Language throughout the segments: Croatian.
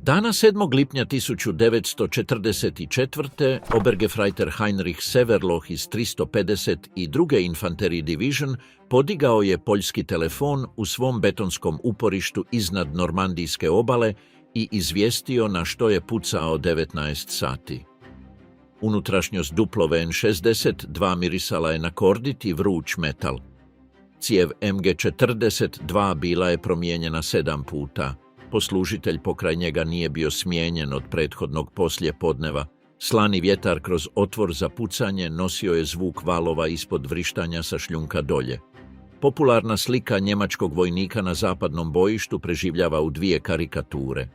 Dana 7. lipnja 1944. Obergefreiter Heinrich Severloh iz 352. Infanterij Division podigao je poljski telefon u svom betonskom uporištu iznad normandijske obale i izvijestio na što je pucao 19 sati. Unutrašnjost duplove N62 mirisala je na kordit i vruć metal. Cijev MG42 bila je promijenjena 7 puta. Poslužitelj pokraj njega nije bio smijenjen od prethodnog poslijepodneva. Slani vjetar kroz otvor za pucanje nosio je zvuk valova ispod vrištanja sa šljunka dolje. Popularna slika njemačkog vojnika na zapadnom bojištu preživljava u 2 karikature.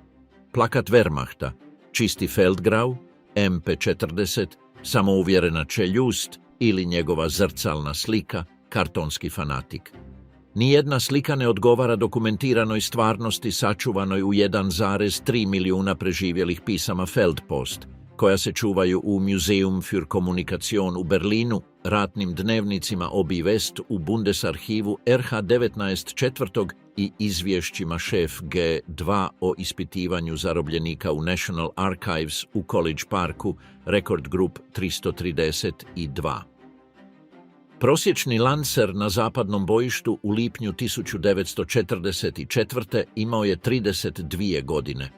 Plakat Wehrmachta, čisti Feldgrau, MP40, samouvjerena čeljust ili njegova zrcalna slika, kartonski fanatik. Nijedna slika ne odgovara dokumentiranoj stvarnosti sačuvanoj u 1,3 milijuna preživjelih pisama Feldpost, koja se čuvaju u Museum für Kommunikation u Berlinu, ratnim dnevnicima Obi West u Bundesarhivu RH 19 i izvješćima šef G2 o ispitivanju zarobljenika u National Archives u College Parku, Record Group 332. Prosječni lancer na zapadnom bojištu u lipnju 1944. imao je 32 godine.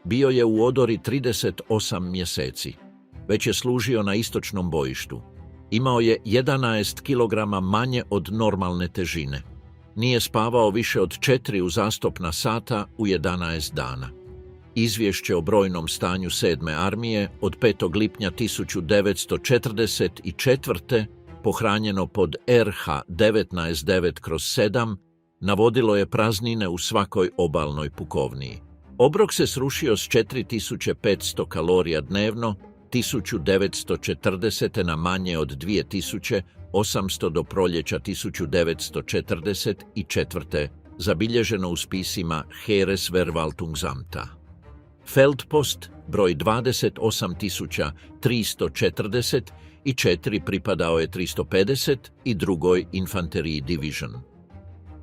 Bio je u odori 38 mjeseci. Već je služio na istočnom bojištu. Imao je 11 kg manje od normalne težine. Nije spavao više od 4 uzastopna sata u 11 dana. Izvješće o brojnom stanju 7. armije od 5. lipnja 1944. pohranjeno pod RH 19/9/7, navodilo je praznine u svakoj obalnoj pukovniji. Obrok se srušio s 4500 kalorija dnevno, 1940. na manje od 2800 do proljeća 1944. zabilježeno u spisima Heeresverwaltungsamta. Feldpost broj 28344 pripadao je 350 i drugoj Infanterij Division.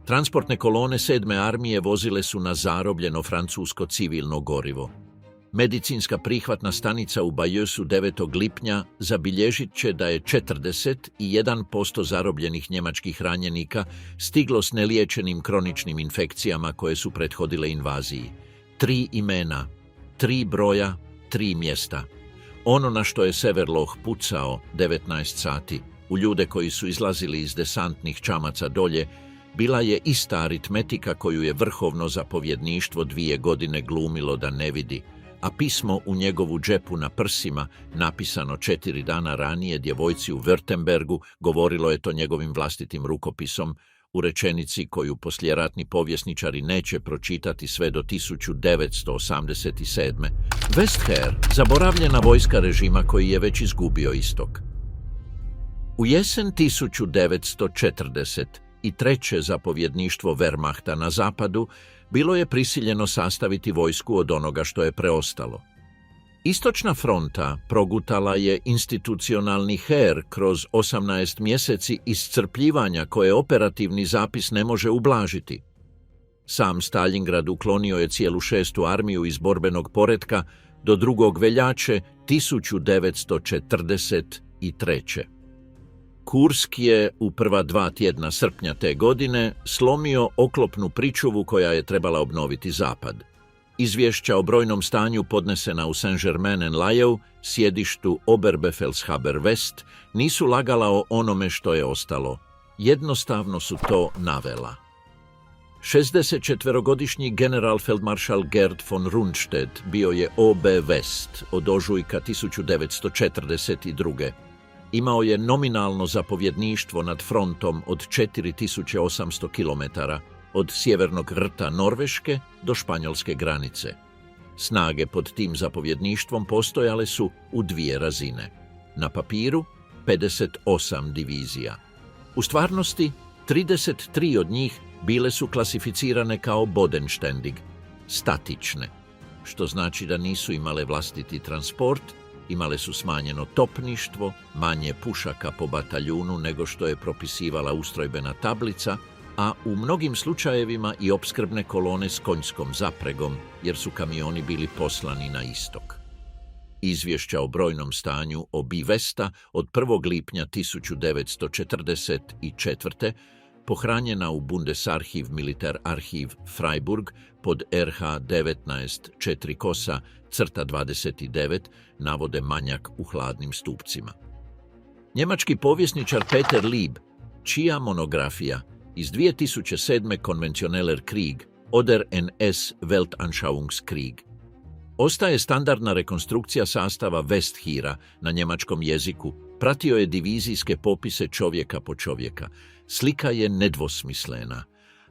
Transportne kolone 7. armije vozile su na zarobljeno francusko civilno gorivo. Medicinska prihvatna stanica u Bayeuxu 9. lipnja zabilježit će da je 41% zarobljenih njemačkih ranjenika stiglo s neliječenim kroničnim infekcijama koje su prethodile invaziji. 3 imena, 3 broja, 3 mjesta. Ono na što je Severloh pucao 19 sati u ljude koji su izlazili iz desantnih čamaca dolje, bila je ista aritmetika koju je vrhovno zapovjedništvo 2 godine glumilo da ne vidi, a pismo u njegovu džepu na prsima, napisano 4 dana ranije djevojci u Württembergu, govorilo je to njegovim vlastitim rukopisom, u rečenici koju poslijeratni povjesničari neće pročitati sve do 1987. Westheer, zaboravljena vojska režima koji je već izgubio istok. U jesen 1943. zapovjedništvo Wehrmachta na zapadu bilo je prisiljeno sastaviti vojsku od onoga što je preostalo. Istočna fronta progutala je institucionalni Heer kroz 18 mjeseci iscrpljivanja koje operativni zapis ne može ublažiti. Sam Stalingrad uklonio je cijelu 6. armiju iz borbenog poretka do 2. veljače 1943. Kursk je u prva 2 tjedna srpnja te godine slomio oklopnu pričuvu koja je trebala obnoviti zapad. Izvješća o brojnom stanju podnesena u Saint-Germain-en-Layeju, sjedištu Oberbefehlshaber West, nisu lagala o onome što je ostalo. Jednostavno su to navela. 64-godišnji generalfeldmaršal Gerd von Rundstedt bio je OB West od ožujka 1942. Imao je nominalno zapovjedništvo nad frontom od 4800 km, od sjevernog rta Norveške do španjolske granice. Snage pod tim zapovjedništvom postojale su u 2 razine. Na papiru 58 divizija. U stvarnosti 33 od njih bile su klasificirane kao bodenständig, statične, što znači da nisu imale vlastiti transport, imale su smanjeno topništvo, manje pušaka po bataljunu nego što je propisivala ustrojbena tablica, a u mnogim slučajevima i opskrbne kolone s konjskom zapregom, jer su kamioni bili poslani na istok. Izvješća o brojnom stanju o Bivesta od 1. lipnja 1944. pohranjena u Bundesarchiv Militär Archiv Freiburg pod RH 19 4 kosa crta 29 navode manjak u hladnim stupcima. Njemački povjesničar Peter Lieb, čija monografija iz 2007. Konventioneller Krieg oder NS Weltanschauungskrieg ostaje standardna rekonstrukcija sastava Westheera na njemačkom jeziku, pratio je divizijske popise čovjeka po čovjeka. Slika je nedvosmislena.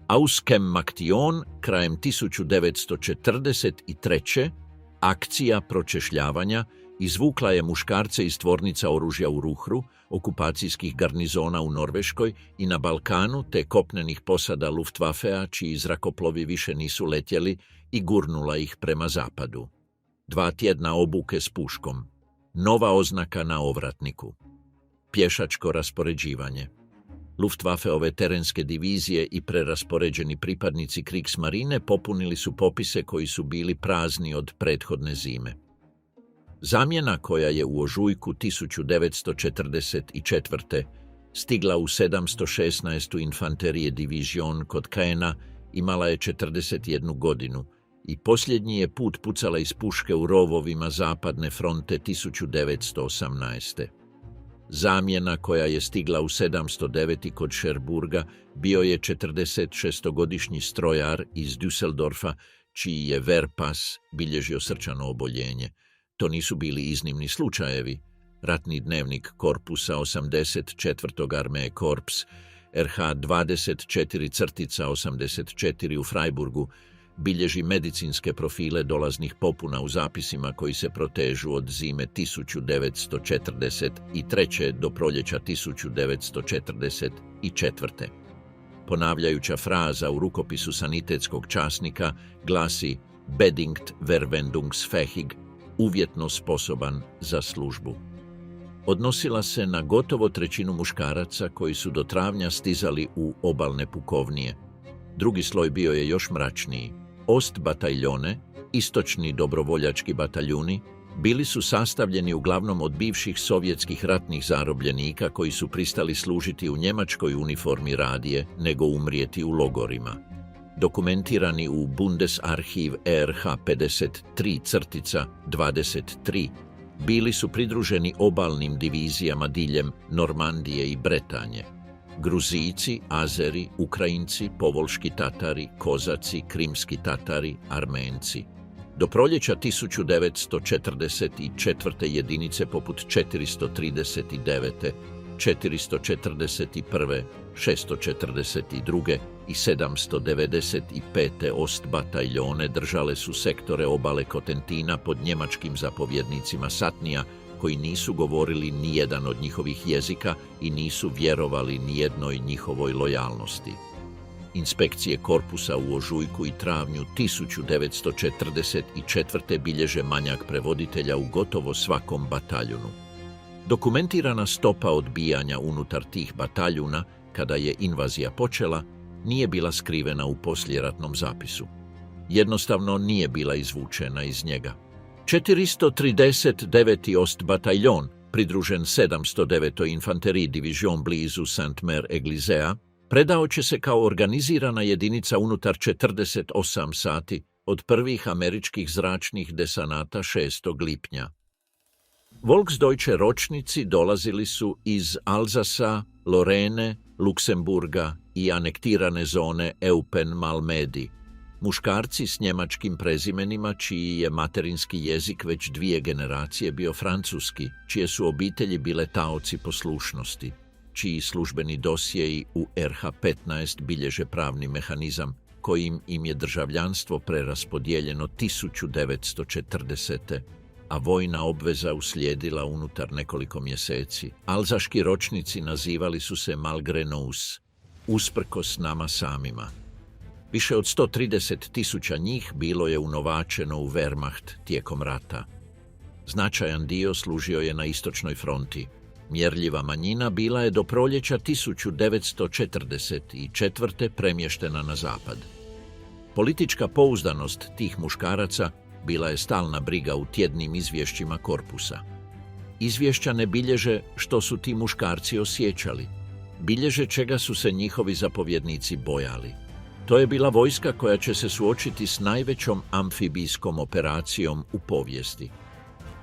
Auskämmaktion krajem 1943. akcija pročešljavanja izvukla je muškarce iz tvornica oružja u Ruhru, okupacijskih garnizona u Norveškoj i na Balkanu te kopnenih posada Luftwaffea čiji zrakoplovi više nisu letjeli i gurnula ih prema zapadu. 2 tjedna obuke s puškom. Nova oznaka na ovratniku. Pješačko raspoređivanje. Luftwaffeove terenske divizije i preraspoređeni pripadnici Kriegsmarine popunili su popise koji su bili prazni od prethodne zime. Zamjena koja je u ožujku 1944. stigla u 716. infanterije divizion kod Caena imala je 41 godinu i posljednji je put pucala iz puške u rovovima zapadne fronte 1918. Zamjena koja je stigla u 709. kod Scherburga bio je 46-godišnji strojar iz Düsseldorfa, čiji je Verpas bilježio srčano oboljenje. To nisu bili iznimni slučajevi. Ratni dnevnik korpusa 84. armee Korps RH 24-84 u Freiburgu bilježi medicinske profile dolaznih popuna u zapisima koji se protežu od zime 1943. do proljeća 1944. Ponavljajuća fraza u rukopisu sanitetskog časnika glasi bedingt verwendungsfähig, uvjetno sposoban za službu. Odnosila se na gotovo 1/3 muškaraca koji su do travnja stizali u obalne pukovnije. Drugi sloj bio je još mračniji. Ostbataljone, istočni dobrovoljački bataljuni, bili su sastavljeni uglavnom od bivših sovjetskih ratnih zarobljenika koji su pristali služiti u njemačkoj uniformi radije nego umrijeti u logorima. Dokumentirani u Bundesarchiv RH 53-23, bili su pridruženi obalnim divizijama diljem Normandije i Bretanje. Gruzijci, Azeri, Ukrajinci, Povolški Tatari, Kozaci, Krimski Tatari, Armenci. Do proljeća 1944. jedinice poput 439., 441., 642. i 795. Ostbataljone držale su sektore obale Kotentina pod njemačkim zapovjednicima satnija koji nisu govorili nijedan od njihovih jezika i nisu vjerovali nijednoj njihovoj lojalnosti. Inspekcije korpusa u ožujku i travnju 1944. bilježe manjak prevoditelja u gotovo svakom bataljunu. Dokumentirana stopa odbijanja unutar tih bataljuna, kada je invazija počela, nije bila skrivena u poslijeratnom zapisu. Jednostavno nije bila izvučena iz njega. 439. Ostbataljon, pridružen 709. infanteriji divizion blizu Saint-Mère-Églysea, predao će se kao organizirana jedinica unutar 48 sati od prvih američkih zračnih desanata 6. lipnja. Volksdeutsche ročnici dolazili su iz Alzasa, Lorene, Luksemburga i anektirane zone Eupen-Malmedy. Muškarci s njemačkim prezimenima, čiji je materinski jezik već 2 generacije bio francuski, čije su obitelji bile taoci poslušnosti, čiji službeni dosjeji u RH 15 bilježe pravni mehanizam kojim im je državljanstvo preraspodijeljeno 1940. a vojna obveza uslijedila unutar nekoliko mjeseci. Alzaški ročnici nazivali su se Malgré nous, usprkos nama samima. Više od 130.000 njih bilo je unovačeno u Wehrmacht tijekom rata. Značajan dio služio je na istočnoj fronti. Mjerljiva manjina bila je do proljeća 1944. premještena na zapad. Politička pouzdanost tih muškaraca bila je stalna briga u tjednim izvješćima korpusa. Izvješća ne bilježe što su ti muškarci osjećali, bilježe čega su se njihovi zapovjednici bojali. To je bila vojska koja će se suočiti s najvećom amfibijskom operacijom u povijesti.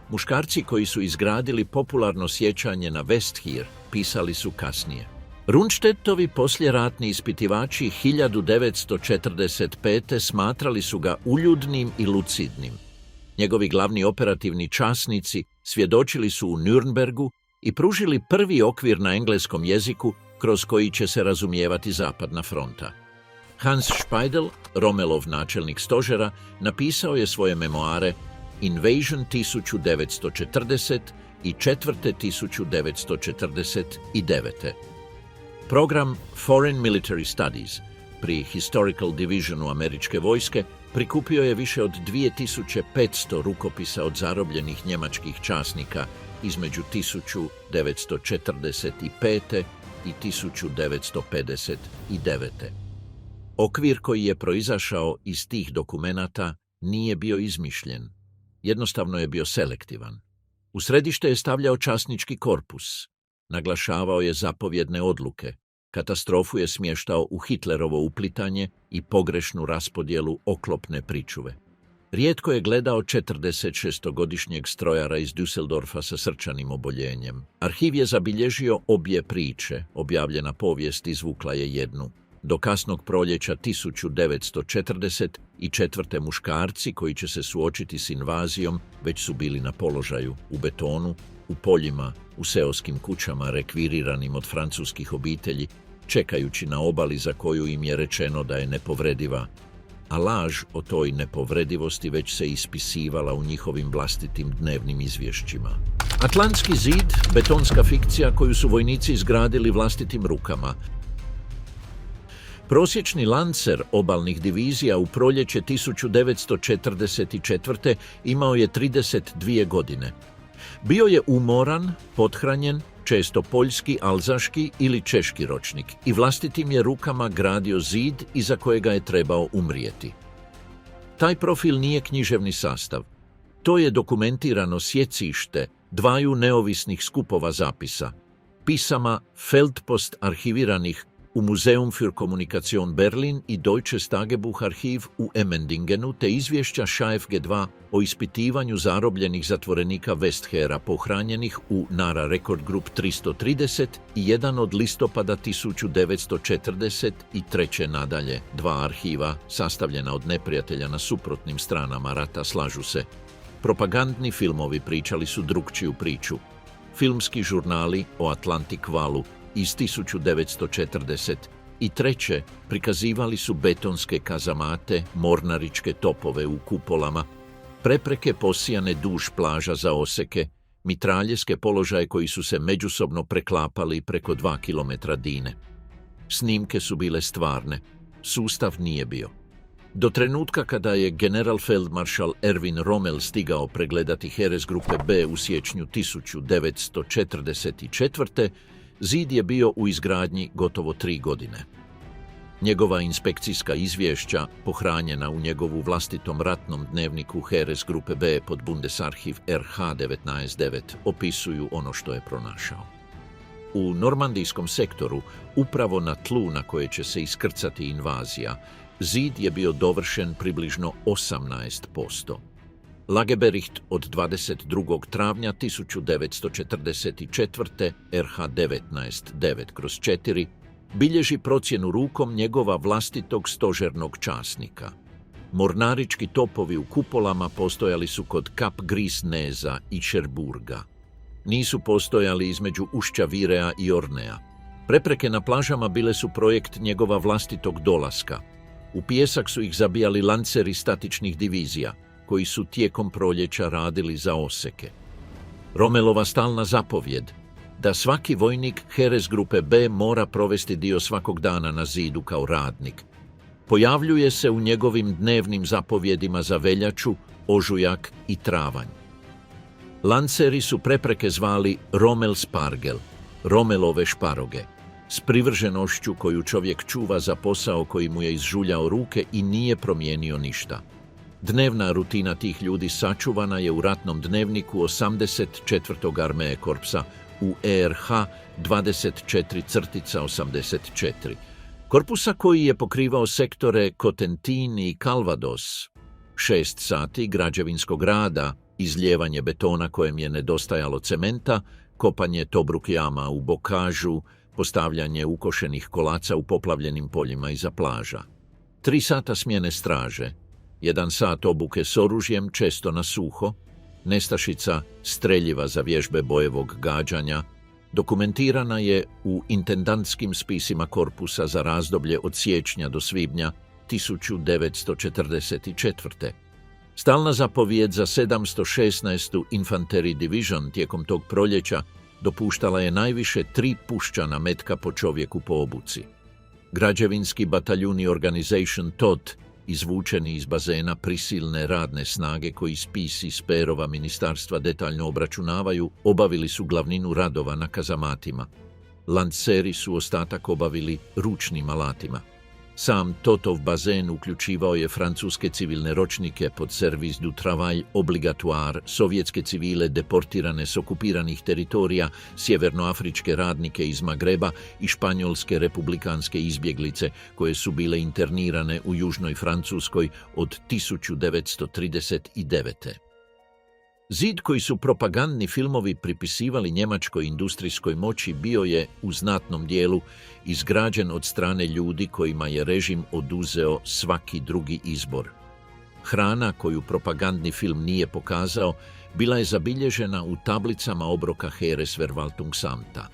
Muškarci koji su izgradili popularno sjećanje na Westheer pisali su kasnije. Rundstedtovi posljeratni ispitivači 1945. smatrali su ga uljudnim i lucidnim. Njegovi glavni operativni časnici svjedočili su u Nürnbergu i pružili prvi okvir na engleskom jeziku kroz koji će se razumijevati zapadna fronta. Hans Speidel, Rommelov načelnik stožera, napisao je svoje memoare Invasion 1940 i 1949. Program Foreign Military Studies pri Historical Divisionu američke vojske prikupio je više od 2500 rukopisa od zarobljenih njemačkih časnika između 1945. i 1959. Okvir koji je proizašao iz tih dokumenata nije bio izmišljen, jednostavno je bio selektivan. U središte je stavljao časnički korpus, naglašavao je zapovjedne odluke, katastrofu je smještao u Hitlerovo uplitanje i pogrešnu raspodjelu oklopne pričuve. Rijetko je gledao 46-godišnjeg strojara iz Düsseldorfa sa srčanim oboljenjem. Arhiv je zabilježio obje priče, objavljena povijest izvukla je jednu. Do kasnog proljeća 1944. muškarci koji će se suočiti s invazijom već su bili na položaju, u betonu, u poljima, u seoskim kućama rekviriranim od francuskih obitelji, čekajući na obali za koju im je rečeno da je nepovrediva, a laž o toj nepovredivosti već se ispisivala u njihovim vlastitim dnevnim izvješćima. Atlantski zid, betonska fikcija koju su vojnici izgradili vlastitim rukama. Prosječni lancer obalnih divizija u proljeće 1944. imao je 32 godine. Bio je umoran, pothranjen, često poljski, alzaški ili češki ročnik i vlastitim je rukama gradio zid iza kojega je trebao umrijeti. Taj profil nije književni sastav. To je dokumentirano sjecište dvaju neovisnih skupova zapisa, pisama Feldpost arhiviranih u Museum für Kommunikation Berlin i Deutsches Tagebuch Archiv u Emmendingenu te izvješća SHFG2 o ispitivanju zarobljenih zatvorenika Westheera pohranjenih u Nara Record Group 330 i jedan od listopada 1943. nadalje. Dva arhiva, sastavljena od neprijatelja na suprotnim stranama rata, slažu se. Propagandni filmovi pričali su drukčiju priču. Filmski žurnali o Atlantic valu iz 1943. prikazivali su betonske kazamate, mornaričke topove u kupolama, prepreke posijane duž plaža za oseke, mitraljeske položaje koji su se međusobno preklapali preko 2 kilometra Dine. Snimke su bile stvarne, sustav nije bio. Do trenutka kada je generalfeldmaršal Erwin Rommel stigao pregledati Heeres grupe B u siječnju 1944. Zid je bio u izgradnji gotovo 3 godine. Njegova inspekcijska izvješća, pohranjena u njegovu vlastitom ratnom dnevniku Heeres grupe B pod Bundesarchiv RH 19.9, opisuju ono što je pronašao. U normandijskom sektoru, upravo na tlu na koje će se iskrcati invazija, zid je bio dovršen približno 18%. Lagebericht od 22. travnja 1944. RH 19.9/4 bilježi procjenu rukom njegova vlastitog stožernog časnika. Mornarički topovi u kupolama postojali su kod Kap Grisneza i Cherburga. Nisu postojali između ušća Virea i Ornea. Prepreke na plažama bile su projekt njegova vlastitog dolaska. U pijesak su ih zabijali lanceri statičnih divizija, koji su tijekom proljeća radili za oseke. Rommelova stalna zapovjed da svaki vojnik Heeres grupe B mora provesti dio svakog dana na zidu kao radnik, pojavljuje se u njegovim dnevnim zapovjedima za veljaču, ožujak i travanj. Lanceri su prepreke zvali Rommel Spargel, Rommelove šparoge, s privrženošću koju čovjek čuva za posao koji mu je izžuljao ruke i nije promijenio ništa. Dnevna rutina tih ljudi sačuvana je u ratnom dnevniku 84. armeje korpsa u ERH 24-84, korpusa koji je pokrivao sektore Cotentin i Calvados. 6 sati građevinskog rada, izlijevanje betona kojem je nedostajalo cementa, kopanje tobruk jama u Bokažu, postavljanje ukošenih kolaca u poplavljenim poljima iza plaža. 3 sata smjene straže, 1 sat obuke s oružjem, često na suho, nestašica streljiva za vježbe bojevog gađanja, dokumentirana je u intendantskim spisima korpusa za razdoblje od siječnja do svibnja 1944. Stalna zapovijed za 716. Infantry Division tijekom tog proljeća dopuštala je najviše 3 puščana metka po čovjeku po obuci. Građevinski bataljuni Organization TOD, izvučeni iz bazena prisilne radne snage koji spisi s perova ministarstva detaljno obračunavaju, obavili su glavninu radova na kazamatima. Lanceri su ostatak obavili ručnim alatima. Sam Totov bazen uključivao je francuske civilne ročnike pod Service du Travail Obligatoire, sovjetske civile deportirane s okupiranih teritorija, sjevernoafričke radnike iz Magreba i španjolske republikanske izbjeglice koje su bile internirane u južnoj Francuskoj od 1939. Zid koji su propagandni filmovi pripisivali njemačkoj industrijskoj moći bio je u znatnom dijelu izgrađen od strane ljudi kojima je režim oduzeo svaki drugi izbor. Hrana koju propagandni film nije pokazao bila je zabilježena u tablicama obroka Heeresverwaltungsamta.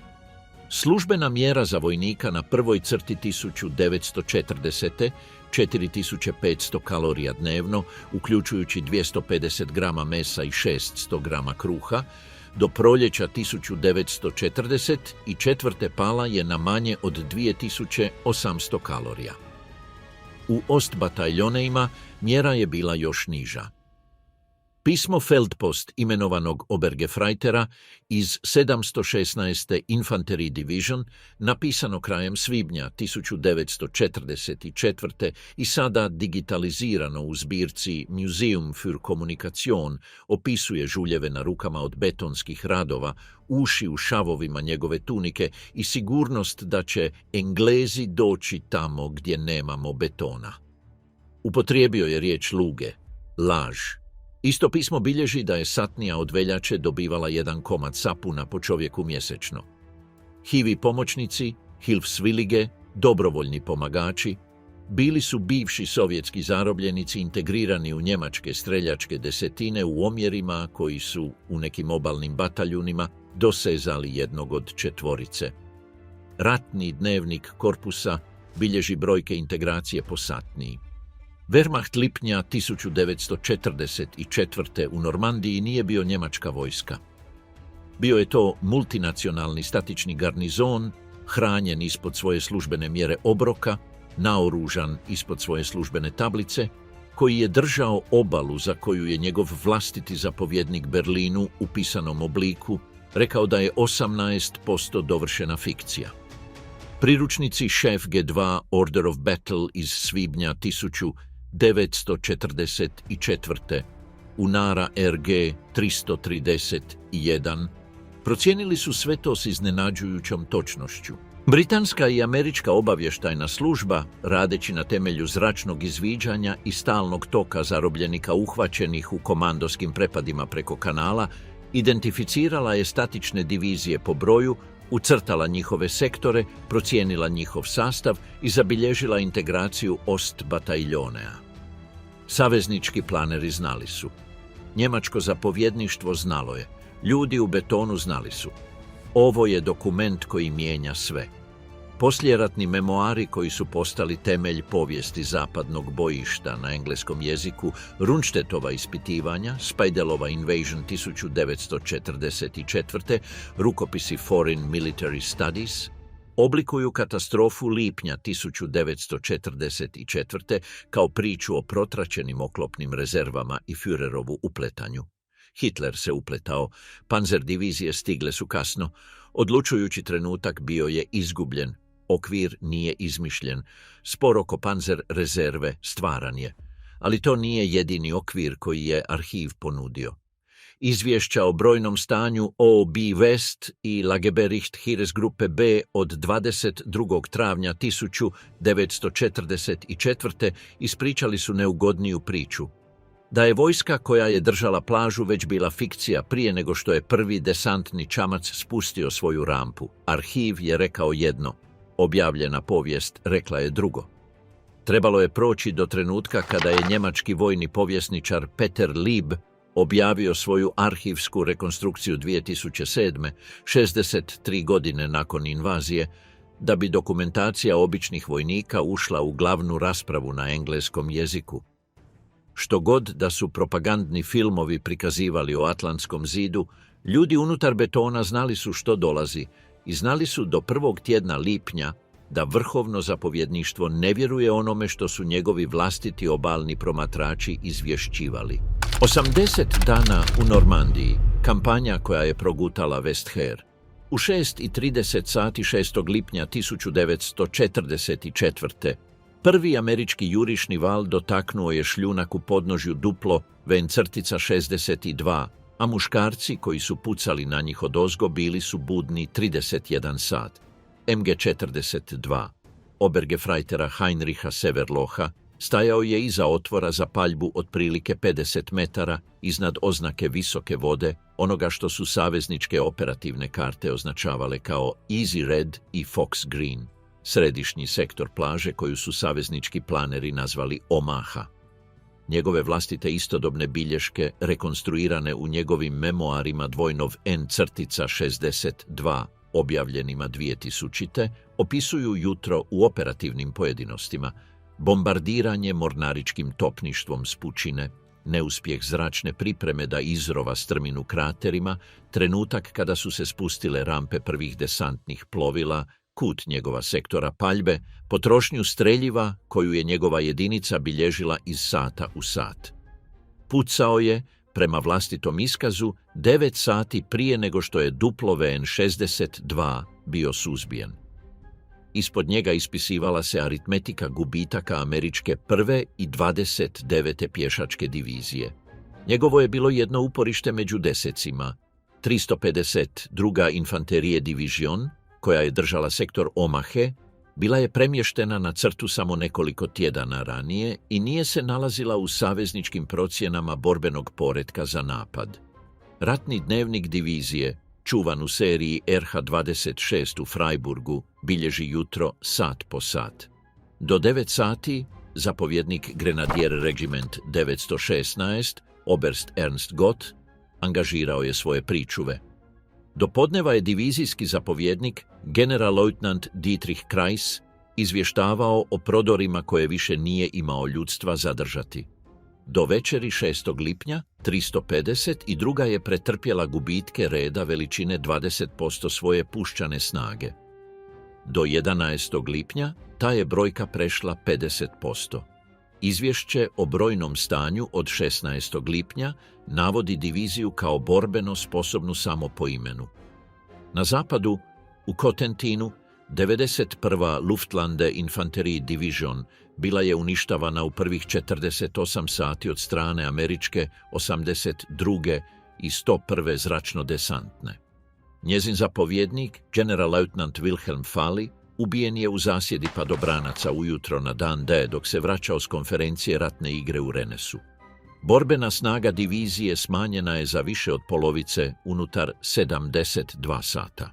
Službena mjera za vojnika na prvoj crti 1940. 4500 kalorija dnevno, uključujući 250 grama mesa i 600 grama kruha, do proljeća 1944. pala je na manje od 2800 kalorija. U Ostbataljoneima mjera je bila još niža. Pismo Feldpost imenovanog Obergefreitera iz 716. Infantry Division, napisano krajem svibnja 1944. i sada digitalizirano u zbirci Museum für Kommunikation, opisuje žuljeve na rukama od betonskih radova, uši u šavovima njegove tunike i sigurnost da će Englezi doći tamo gdje nemamo betona. Upotrijebio je riječ luge, laž. Isto pismo bilježi da je satnija od veljače dobivala 1 komad sapuna po čovjeku mjesečno. Hivi pomoćnici, Hilfswillige, dobrovoljni pomagači, bili su bivši sovjetski zarobljenici integrirani u njemačke streljačke desetine u omjerima koji su u nekim obalnim bataljunima dosezali 1 od 4. Ratni dnevnik korpusa bilježi brojke integracije po satniji. Wehrmacht lipnja 1944. u Normandiji nije bio njemačka vojska. Bio je to multinacionalni statični garnizon, hranjen ispod svoje službene mjere obroka, naoružan ispod svoje službene tablice, koji je držao obalu za koju je njegov vlastiti zapovjednik Berlinu u pisanom obliku rekao da je 18% dovršena fikcija. Priručnici Šef G2 Order of Battle iz svibnja 1944. Unara RG 331 procijenili su sve to s iznenađujućom točnošću. Britanska i američka obavještajna služba, radeći na temelju zračnog izviđanja i stalnog toka zarobljenika uhvaćenih u komandoskim prepadima preko kanala, identificirala je statične divizije po broju, ucrtala njihove sektore, procijenila njihov sastav i zabilježila integraciju Ostbataljonea. Saveznički planeri znali su. Njemačko zapovjedništvo znalo je. Ljudi u betonu znali su. Ovo je dokument koji mijenja sve. Poslijeratni memoari koji su postali temelj povijesti zapadnog bojišta na engleskom jeziku, Rundstedtova ispitivanja, Speidelova Invasion 1944, rukopisi Foreign Military Studies, oblikuju katastrofu lipnja 1944. kao priču o protraćenim oklopnim rezervama i Führerovu upletanju. Hitler se upletao, panzer divizije stigle su kasno, odlučujući trenutak bio je izgubljen, okvir nije izmišljen, spor oko panzer rezerve stvaran je. Ali to nije jedini okvir koji je arhiv ponudio. Izvješća o brojnom stanju OB West i Lagebericht Heeresgruppe B od 22. travnja 1944. ispričali su neugodniju priču. Da je vojska koja je držala plažu već bila fikcija prije nego što je prvi desantni čamac spustio svoju rampu. Arhiv je rekao jedno, objavljena povijest rekla je drugo. Trebalo je proći do trenutka kada je njemački vojni povjesničar Peter Lieb objavio svoju arhivsku rekonstrukciju 2007. 63 godine nakon invazije, da bi dokumentacija običnih vojnika ušla u glavnu raspravu na engleskom jeziku. Što god da su propagandni filmovi prikazivali o Atlantskom zidu, ljudi unutar betona znali su što dolazi i znali su do prvog tjedna lipnja da vrhovno zapovjedništvo ne vjeruje onome što su njegovi vlastiti obalni promatrači izvješćivali. 80 dana u Normandiji, kampanja koja je progutala Westher. U 6:30 sati 6. lipnja 1944. prvi američki jurišni val dotaknuo je šljunak u podnožju duplo Ven-62, a muškarci koji su pucali na njih odozgo bili su budni 31 sat. MG-42, Obergefreitera Heinricha Severloha, stajao je iza otvora za paljbu otprilike 50 metara iznad oznake visoke vode, onoga što su savezničke operativne karte označavale kao Easy Red i Fox Green, središnji sektor plaže koju su saveznički planeri nazvali Omaha. Njegove vlastite istodobne bilješke, rekonstruirane u njegovim memoarima dvojnov N-62, objavljenima 2000. opisuju jutro u operativnim pojedinostima, bombardiranje mornaričkim topništvom s pučine, neuspjeh zračne pripreme da izrova strminu kraterima, trenutak kada su se spustile rampe prvih desantnih plovila, kut njegova sektora paljbe, potrošnju streljiva koju je njegova jedinica bilježila iz sata u sat. Pucao je, prema vlastitom iskazu, 9 sati prije nego što je duplo Ven-62 bio suzbijen. Ispod njega ispisivala se aritmetika gubitaka američke 1. i 29. pješačke divizije. Njegovo je bilo jedno uporište među desecima, 352. infanterije divizion, koja je držala sektor Omahe, bila je premještena na crtu samo nekoliko tjedana ranije i nije se nalazila u savezničkim procjenama borbenog poretka za napad. Ratni dnevnik divizije, čuvan u seriji RH-26 u Freiburgu, bilježi jutro sat po sat. Do 9 sati zapovjednik Grenadier Regiment 916, oberst Ernst Gott, angažirao je svoje pričuve. Do podneva je divizijski zapovjednik, generalleutnant Dietrich Kreis, izvještavao o prodorima koje više nije imao ljudstva zadržati. Do večeri 6. lipnja 352. je pretrpjela gubitke reda veličine 20% svoje puščane snage. Do 11. lipnja ta je brojka prešla 50%. Izvješće o brojnom stanju od 16. lipnja navodi diviziju kao borbeno sposobnu samo po imenu. Na zapadu, u Kotentinu, 91. Luftlande Infanterie Division bila je uništavana u prvih 48 sati od strane američke 82. i 101. zračno-desantne. Njezin zapovjednik, generalleutnant Wilhelm Fali, ubijen je u zasjedi padobranaca ujutro na dan D dok se vraćao s konferencije ratne igre u Rennesu. Borbena snaga divizije smanjena je za više od polovice unutar 72 sata.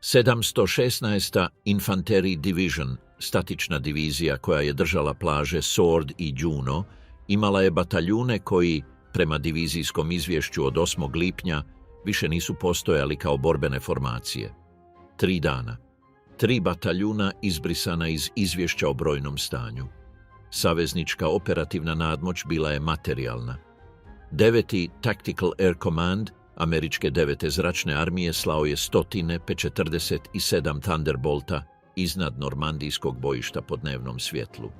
716. Infantry Division, statična divizija koja je držala plaže Sword i Juno, imala je bataljune koji, prema divizijskom izvješću od 8. lipnja, više nisu postojali kao borbene formacije. 3 dana. 3 bataljuna izbrisana iz izvješća o brojnom stanju. Saveznička operativna nadmoć bila je materijalna. 9. Tactical Air Command američke 9. zračne armije slao je 100 P-47 Thunderbolta iznad normandijskog bojišta po dnevnom svjetlu.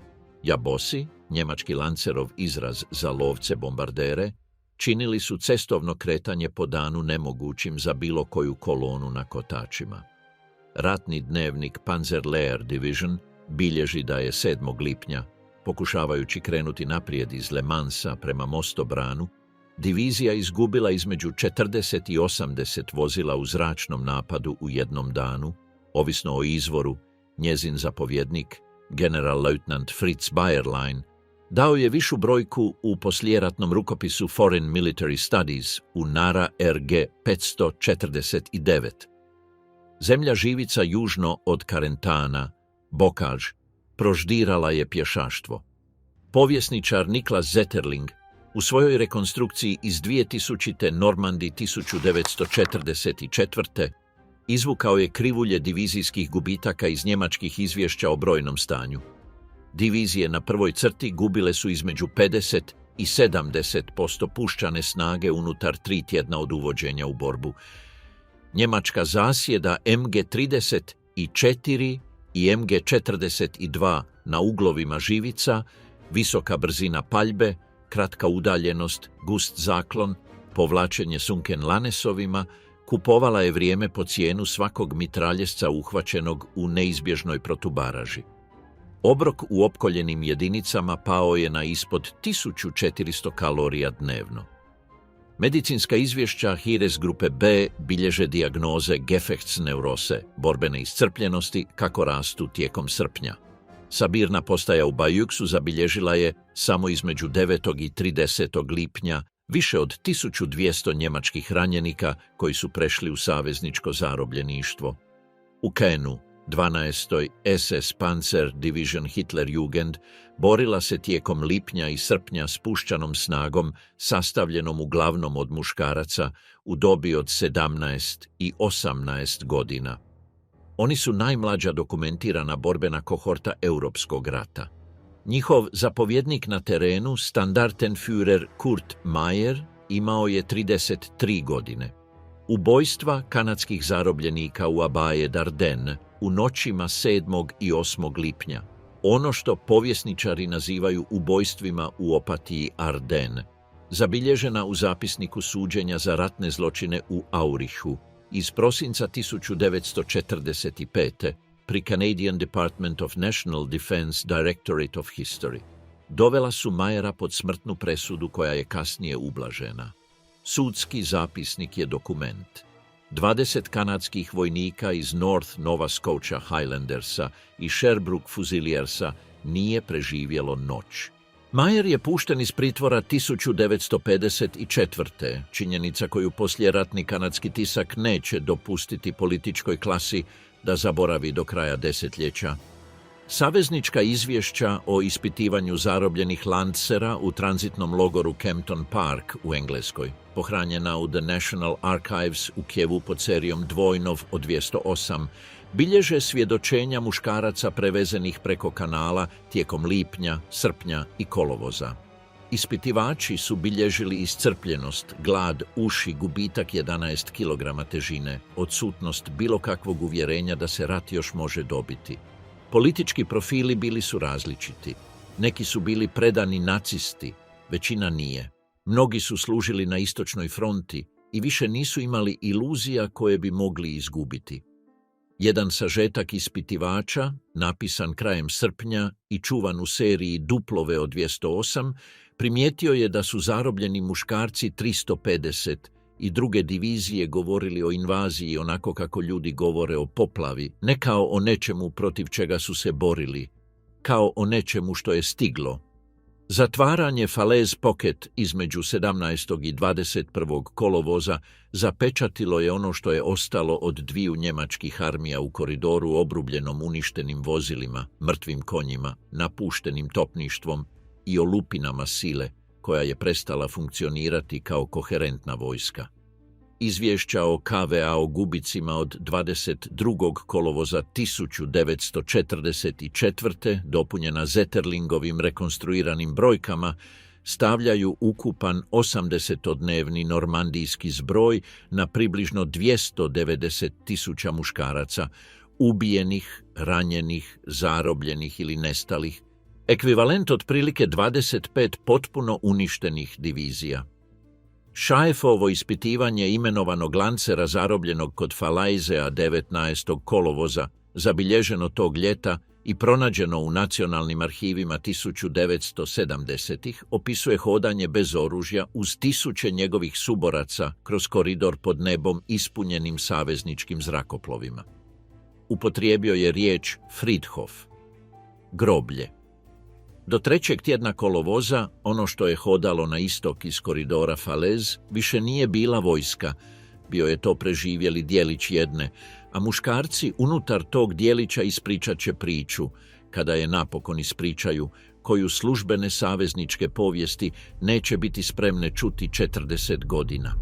Jabosi, njemački Lancerov izraz za lovce bombardere, činili su cestovno kretanje po danu nemogućim za bilo koju kolonu na kotačima. Ratni dnevnik Panzerlehr Division bilježi da je 7. lipnja, pokušavajući krenuti naprijed iz Le Mansa prema Mostobranu, divizija izgubila između 40 i 80 vozila u zračnom napadu u jednom danu. Ovisno o izvoru, njezin zapovjednik, general-leutnant Fritz Bayerlein, dao je višu brojku u poslijeratnom rukopisu Foreign Military Studies u Nara RG 549. Zemlja živica južno od Carentana, Bocage, proždirala je pješaštvo. Povjesničar Niklas Zetterling u svojoj rekonstrukciji iz 2000. Normandi 1944. izvukao je krivulje divizijskih gubitaka iz njemačkih izvješća o brojnom stanju. Divizije na prvoj crti gubile su između 50 i 70% puščane snage unutar 3 tjedna od uvođenja u borbu. Njemačka zasjeda MG-34 i MG-42 na uglovima živica, visoka brzina paljbe, kratka udaljenost, gust zaklon, povlačenje sunken lanesovima, kupovala je vrijeme po cijenu svakog mitraljesca uhvaćenog u neizbježnoj protubaraži. Obrok u opkoljenim jedinicama pao je na ispod 1400 kalorija dnevno. Medicinska izvješća Heeres grupe B bilježe dijagnoze Gefechtsneurose, borbene iscrpljenosti, kako rastu tijekom srpnja. Sabirna postaja u Bayeuxu zabilježila je samo između 9. i 30. lipnja više od 1200 njemačkih ranjenika koji su prešli u savezničko zarobljeništvo. U Kenu, 12. SS Panzer Division Hitlerjugend borila se tijekom lipnja i srpnja s puščanom snagom sastavljenom uglavnom od muškaraca u dobi od 17 i 18 godina. Oni su najmlađa dokumentirana borbena kohorta Europskog rata. Njihov zapovjednik na terenu, Standartenführer Kurt Meyer, imao je 33 godine. Ubojstva kanadskih zarobljenika u Abaje Dardenne u noćima 7. i 8. lipnja, ono što povjesničari nazivaju ubojstvima u Opatiji Ardennes, zabilježena u zapisniku suđenja za ratne zločine u Aurichu iz prosinca 1945. pri Canadian Department of National Defense Directorate of History. Dovela su Mayera pod smrtnu presudu koja je kasnije ublažena. Sudski zapisnik je dokument. 20 kanadskih vojnika iz North Nova Scotia Highlandersa i Sherbrooke Fusiliersa nije preživjelo noć. Mayer je pušten iz pritvora 1954. Činjenica koju poslijeratni kanadski tisak neće dopustiti političkoj klasi da zaboravi do kraja desetljeća. Saveznička izvješća o ispitivanju zarobljenih Lancera u tranzitnom logoru Kempton Park u Engleskoj, pohranjena u The National Archives u Kijevu pod serijom Dvojnov od 208, bilježe svjedočenja muškaraca prevezenih preko kanala tijekom lipnja, srpnja i kolovoza. Ispitivači su bilježili iscrpljenost, glad, uši, gubitak 11 kg težine, odsutnost bilo kakvog uvjerenja da se rat još može dobiti. Politički profili bili su različiti. Neki su bili predani nacisti, većina nije. Mnogi su služili na istočnoj fronti i više nisu imali iluzija koje bi mogli izgubiti. Jedan sažetak ispitivača, napisan krajem srpnja i čuvan u seriji Duplove od 208, primijetio je da su zarobljeni muškarci 350 i druge divizije govorili o invaziji onako kako ljudi govore o poplavi, ne kao o nečemu protiv čega su se borili, kao o nečemu što je stiglo. Zatvaranje Falaise Pocket između 17. i 21. kolovoza zapečatilo je ono što je ostalo od dviju njemačkih armija u koridoru obrubljenom uništenim vozilima, mrtvim konjima, napuštenim topništvom i olupinama sile koja je prestala funkcionirati kao koherentna vojska. Izvješća o KVA o gubicima od 22. kolovoza 1944. dopunjena Zetterlingovim rekonstruiranim brojkama stavljaju ukupan 80-dnevni normandijski zbroj na približno 290.000 muškaraca, ubijenih, ranjenih, zarobljenih ili nestalih, ekvivalent otprilike 25 potpuno uništenih divizija. Šaefovo ispitivanje imenovanog lancera zarobljenog kod Falaizea 19. kolovoza, zabilježeno tog ljeta i pronađeno u nacionalnim arhivima 1970-ih, opisuje hodanje bez oružja uz tisuće njegovih suboraca kroz koridor pod nebom ispunjenim savezničkim zrakoplovima. Upotrijebio je riječ Friedhof, groblje. Do 3. tjedna kolovoza, ono što je hodalo na istok iz koridora Falaise više nije bila vojska, bio je to preživjeli dijelić jedne, a muškarci unutar tog dijelića ispričat će priču, kada je napokon ispričaju, koju službene savezničke povijesti neće biti spremne čuti 40 godina.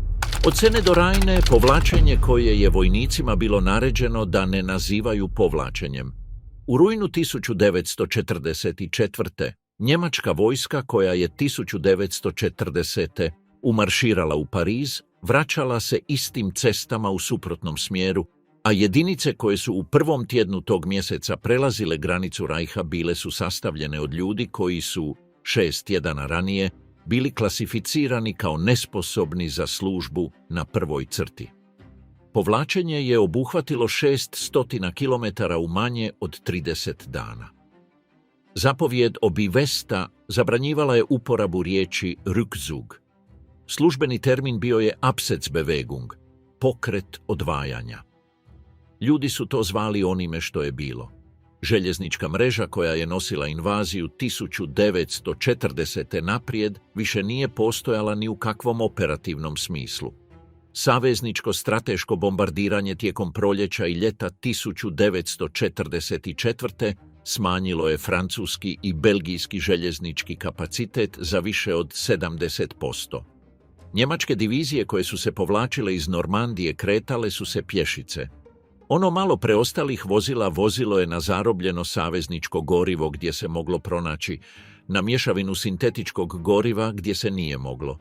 Od Sene do Rajne povlačenje koje je vojnicima bilo naređeno da ne nazivaju povlačenjem. U rujnu 1944. njemačka vojska koja je 1940. umarširala u Pariz, vraćala se istim cestama u suprotnom smjeru, a jedinice koje su u prvom tjednu tog mjeseca prelazile granicu Rajha bile su sastavljene od ljudi koji su 6 tjedana ranije bili klasificirani kao nesposobni za službu na prvoj crti. Povlačenje je obuhvatilo 600 km u manje od 30 dana. Zapovjed Obivesta zabranjivala je uporabu riječi Rückzug. Službeni termin bio je Absetzbewegung, pokret odvajanja. Ljudi su to zvali onime što je bilo. Željeznička mreža koja je nosila invaziju 1940. naprijed više nije postojala ni u kakvom operativnom smislu. Savezničko strateško bombardiranje tijekom proljeća i ljeta 1944. smanjilo je francuski i belgijski željeznički kapacitet za više od 70%. Njemačke divizije koje su se povlačile iz Normandije kretale su se pješice. Ono malo preostalih vozila vozilo je na zarobljeno savezničko gorivo gdje se moglo pronaći, na mješavinu sintetičkog goriva gdje se nije moglo.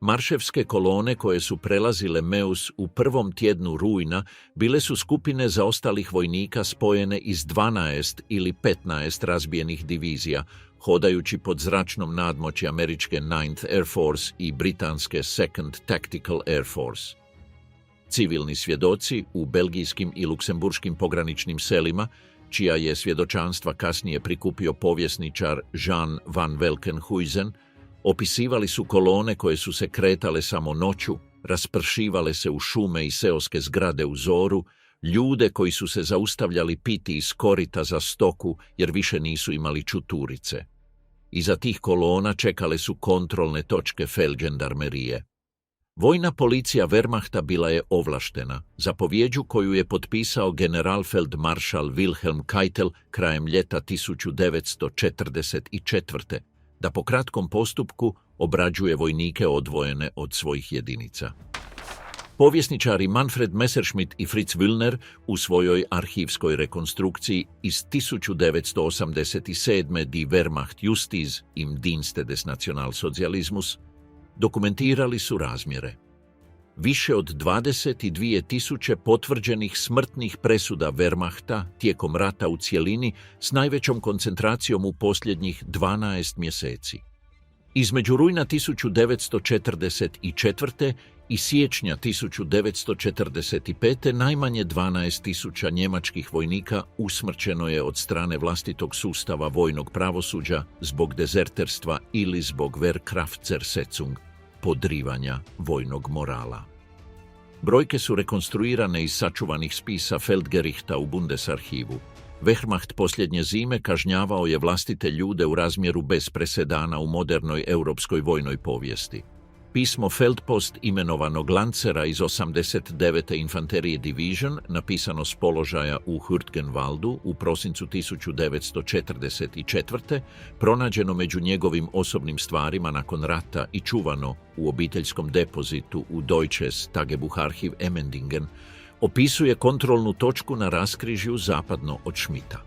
Marševske kolone koje su prelazile Meus u prvom tjednu rujna bile su skupine zaostalih vojnika spojene iz 12 ili 15 razbijenih divizija, hodajući pod zračnom nadmoći američke 9th Air Force i britanske 2nd Tactical Air Force. Civilni svjedoci u belgijskim i luksemburškim pograničnim selima, čija je svjedočanstva kasnije prikupio povjesničar Jean van Velkenhuizen, opisivali su kolone koje su se kretale samo noću, raspršivale se u šume i seoske zgrade u zoru, ljude koji su se zaustavljali piti iz korita za stoku jer više nisu imali čuturice. Iza tih kolona čekale su kontrolne točke feldgendarmerije. Vojna policija Wehrmachta bila je ovlaštena, zapovjeđu koju je potpisao generalfeldmaršal Wilhelm Keitel krajem ljeta 1944. da po kratkom postupku obrađuje vojnike odvojene od svojih jedinica. Povjesničari Manfred Messerschmitt i Fritz Wüllner u svojoj arhivskoj rekonstrukciji iz 1987. Die Wehrmacht Justiz im Dienste des Nationalsozialismus dokumentirali su razmjere. Više od 22.000 potvrđenih smrtnih presuda Wehrmachta tijekom rata u cjelini s najvećom koncentracijom u posljednjih 12 mjeseci. Između rujna 1944. i siječnja 1945. najmanje 12.000 njemačkih vojnika usmrćeno je od strane vlastitog sustava vojnog pravosuđa zbog dezerterstva ili zbog Wehrkraftzersetzung, podrivanja vojnog morala. Brojke su rekonstruirane iz sačuvanih spisa Feldgerichta u Bundesarhivu. Wehrmacht posljednje zime kažnjavao je vlastite ljude u razmjeru bez presedana u modernoj europskoj vojnoj povijesti. Pismo Feldpost imenovanog Lancera iz 89. Infanterije Division, napisano s položaja u Hürtgenwaldu u prosincu 1944. pronađeno među njegovim osobnim stvarima nakon rata i čuvano u obiteljskom depozitu u Deutsches Tagebucharchiv Emmendingen, opisuje kontrolnu točku na raskrižju zapadno od Schmidta.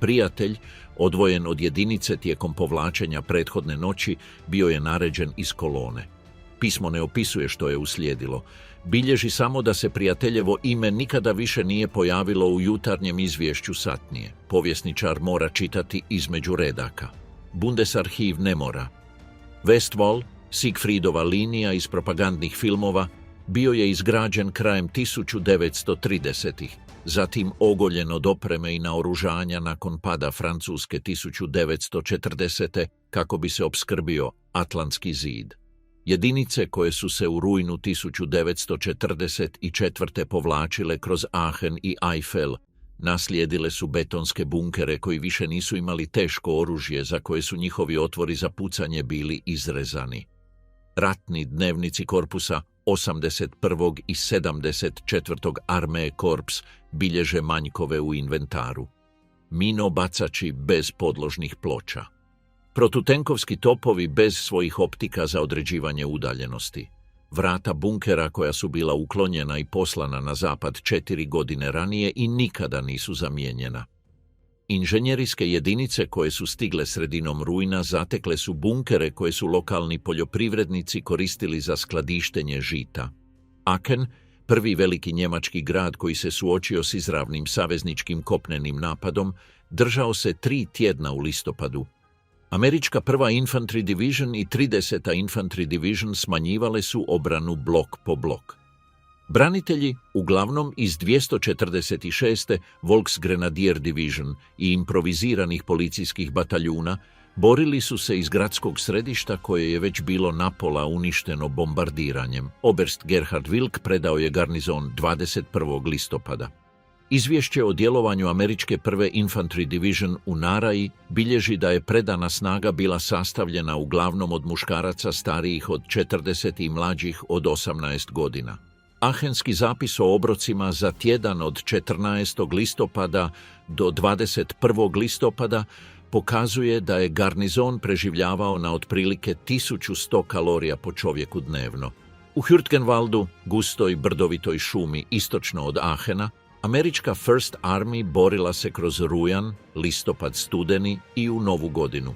Prijatelj, odvojen od jedinice tijekom povlačenja prethodne noći, bio je naređen iz kolone. Pismo ne opisuje što je uslijedilo. Bilježi samo da se prijateljevo ime nikada više nije pojavilo u jutarnjem izvješću satnije. Povjesničar mora čitati između redaka. Bundesarhiv ne mora. Westwall, Siegfriedova linija iz propagandnih filmova bio je izgrađen krajem 1930-ih, zatim ogoljen od opreme i naoružanja nakon pada Francuske 1940. kako bi se opskrbio Atlantski zid. Jedinice koje su se u rujnu 1944. povlačile kroz Aachen i Eifel naslijedile su betonske bunkere koji više nisu imali teško oružje za koje su njihovi otvori za pucanje bili izrezani. Ratni dnevnici korpusa 81. i 74. armee korps bilježe manjkove u inventaru. Minobacači bez podložnih ploča. Protutenkovski topovi bez svojih optika za određivanje udaljenosti. Vrata bunkera koja su bila uklonjena i poslana na zapad 4 godine ranije i nikada nisu zamijenjena. Inženjerijske jedinice koje su stigle sredinom rujna zatekle su bunkere koje su lokalni poljoprivrednici koristili za skladištenje žita. Aachen, prvi veliki njemački grad koji se suočio s izravnim savezničkim kopnenim napadom, držao se 3 tjedna u listopadu. Američka 1. Infantry Division i 30. Infantry Division smanjivale su obranu blok po blok. Branitelji, uglavnom iz 246. Volksgrenadier Division i improviziranih policijskih bataljuna, borili su se iz gradskog središta koje je već bilo napola uništeno bombardiranjem. Oberst Gerhard Wilk predao je garnizon 21. listopada. Izvješće o djelovanju američke 1. Infantry Division u Naraji bilježi da je predana snaga bila sastavljena uglavnom od muškaraca starijih od 40 i mlađih od 18 godina. Aachenski zapis o obrocima za tjedan od 14. listopada do 21. listopada pokazuje da je garnizon preživljavao na otprilike 1100 kalorija po čovjeku dnevno. U Hürtgenwaldu, gustoj brdovitoj šumi istočno od Aachena, američka First Army borila se kroz rujan, listopad, studeni i u Novu godinu.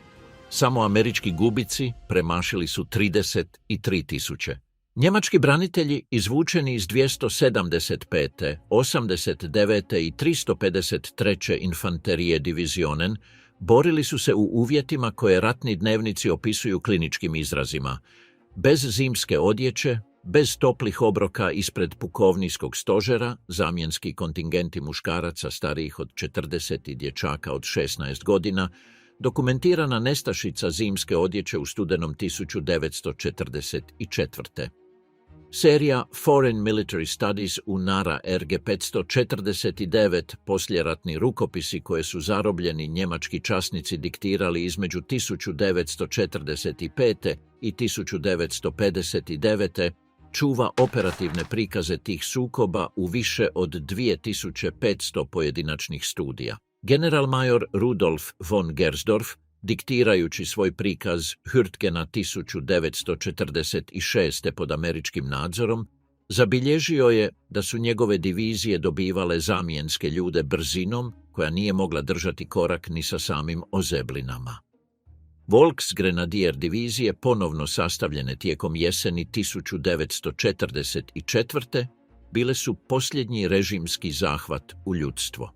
Samo američki gubici premašili su 33.000. Njemački branitelji izvučeni iz 275., 89. i 353. infanterije divizionen borili su se u uvjetima koje ratni dnevnici opisuju kliničkim izrazima. Bez zimske odjeće, bez toplih obroka ispred pukovnijskog stožera, zamjenski kontingenti muškaraca starijih od 40 i dječaka od 16 godina, dokumentirana nestašica zimske odjeće u studenom 1944. Serija Foreign Military Studies u Nara RG 549, posljeratni rukopisi koje su zarobljeni njemački časnici diktirali između 1945. i 1959. čuva operativne prikaze tih sukoba u više od 2500 pojedinačnih studija. Generalmajor Rudolf von Gersdorf, diktirajući svoj prikaz Hürtgena 1946. pod američkim nadzorom, zabilježio je da su njegove divizije dobivale zamjenske ljude brzinom koja nije mogla držati korak ni sa samim ozeblinama. Volksgrenadier divizije, ponovno sastavljene tijekom jeseni 1944. bile su posljednji režimski zahvat u ljudstvo.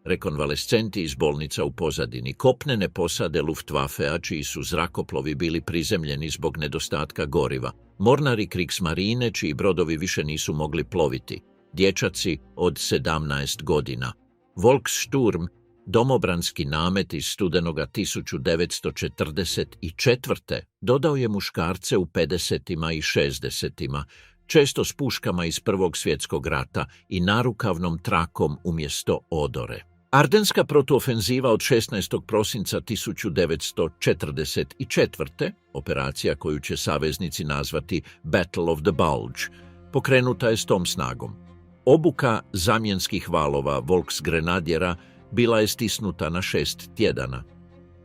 Rekonvalescenti iz bolnica u pozadini, kopnene posade Luftwaffea čiji su zrakoplovi bili prizemljeni zbog nedostatka goriva, mornari Kriegsmarine čiji brodovi više nisu mogli ploviti, dječaci od 17 godina. Volkssturm, domobranski namet iz studenoga 1944. dodao je muškarce u 50. i 60. često s puškama iz Prvog svjetskog rata i narukavnom trakom umjesto odore. Ardenska protuofenziva od 16. prosinca 1944. operacija koju će saveznici nazvati Battle of the Bulge, pokrenuta je s tom snagom. Obuka zamjenskih valova Volksgrenadjera bila je stisnuta na 6 tjedana.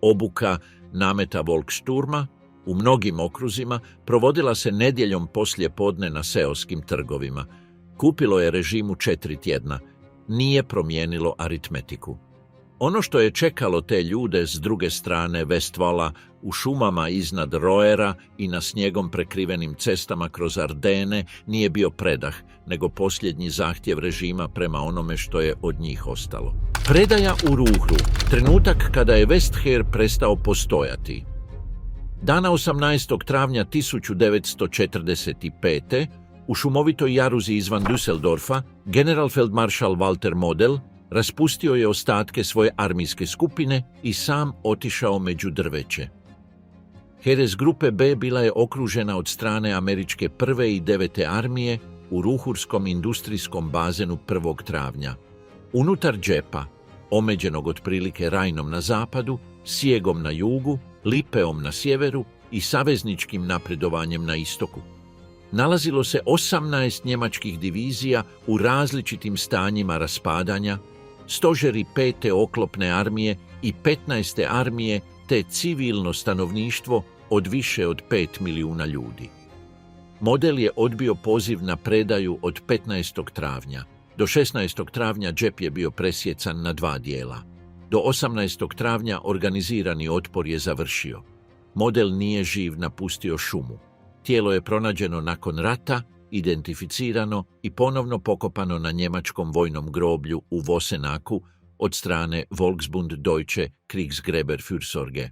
Obuka nameta Volkssturma u mnogim okruzima provodila se nedjeljom poslije podne na seoskim trgovima. Kupilo je režimu 4 tjedna. Nije promijenilo aritmetiku. Ono što je čekalo te ljude s druge strane Westvala u šumama iznad Roera i na snijegom prekrivenim cestama kroz Ardene nije bio predah, nego posljednji zahtjev režima prema onome što je od njih ostalo. Predaja u Ruhru, trenutak kada je Westheer prestao postojati. Dana 18. travnja 1945. u šumovitoj jaruzi izvan Düsseldorfa generalfeldmaršal Walter Model raspustio je ostatke svoje armijske skupine i sam otišao među drveće. Heeres grupe B bila je okružena od strane američke 1. i 9. armije u Ruhurskom industrijskom bazenu 1. travnja. Unutar džepa, omeđenog otprilike Rajnom na zapadu, Sjegom na jugu, Lipeom na sjeveru i savezničkim napredovanjem na istoku, nalazilo se 18 njemačkih divizija u različitim stanjima raspadanja, stožeri 5. oklopne armije i 15. armije te civilno stanovništvo od više od 5 milijuna ljudi. Model je odbio poziv na predaju od 15. travnja. Do 16. travnja džep je bio presjecan na 2 dijela. Do 18. travnja organizirani otpor je završio. Model nije živ napustio šumu. Tijelo je pronađeno nakon rata, identificirano i ponovno pokopano na njemačkom vojnom groblju u Vosenaku od strane Volksbund Deutsche Kriegsgräberfürsorge.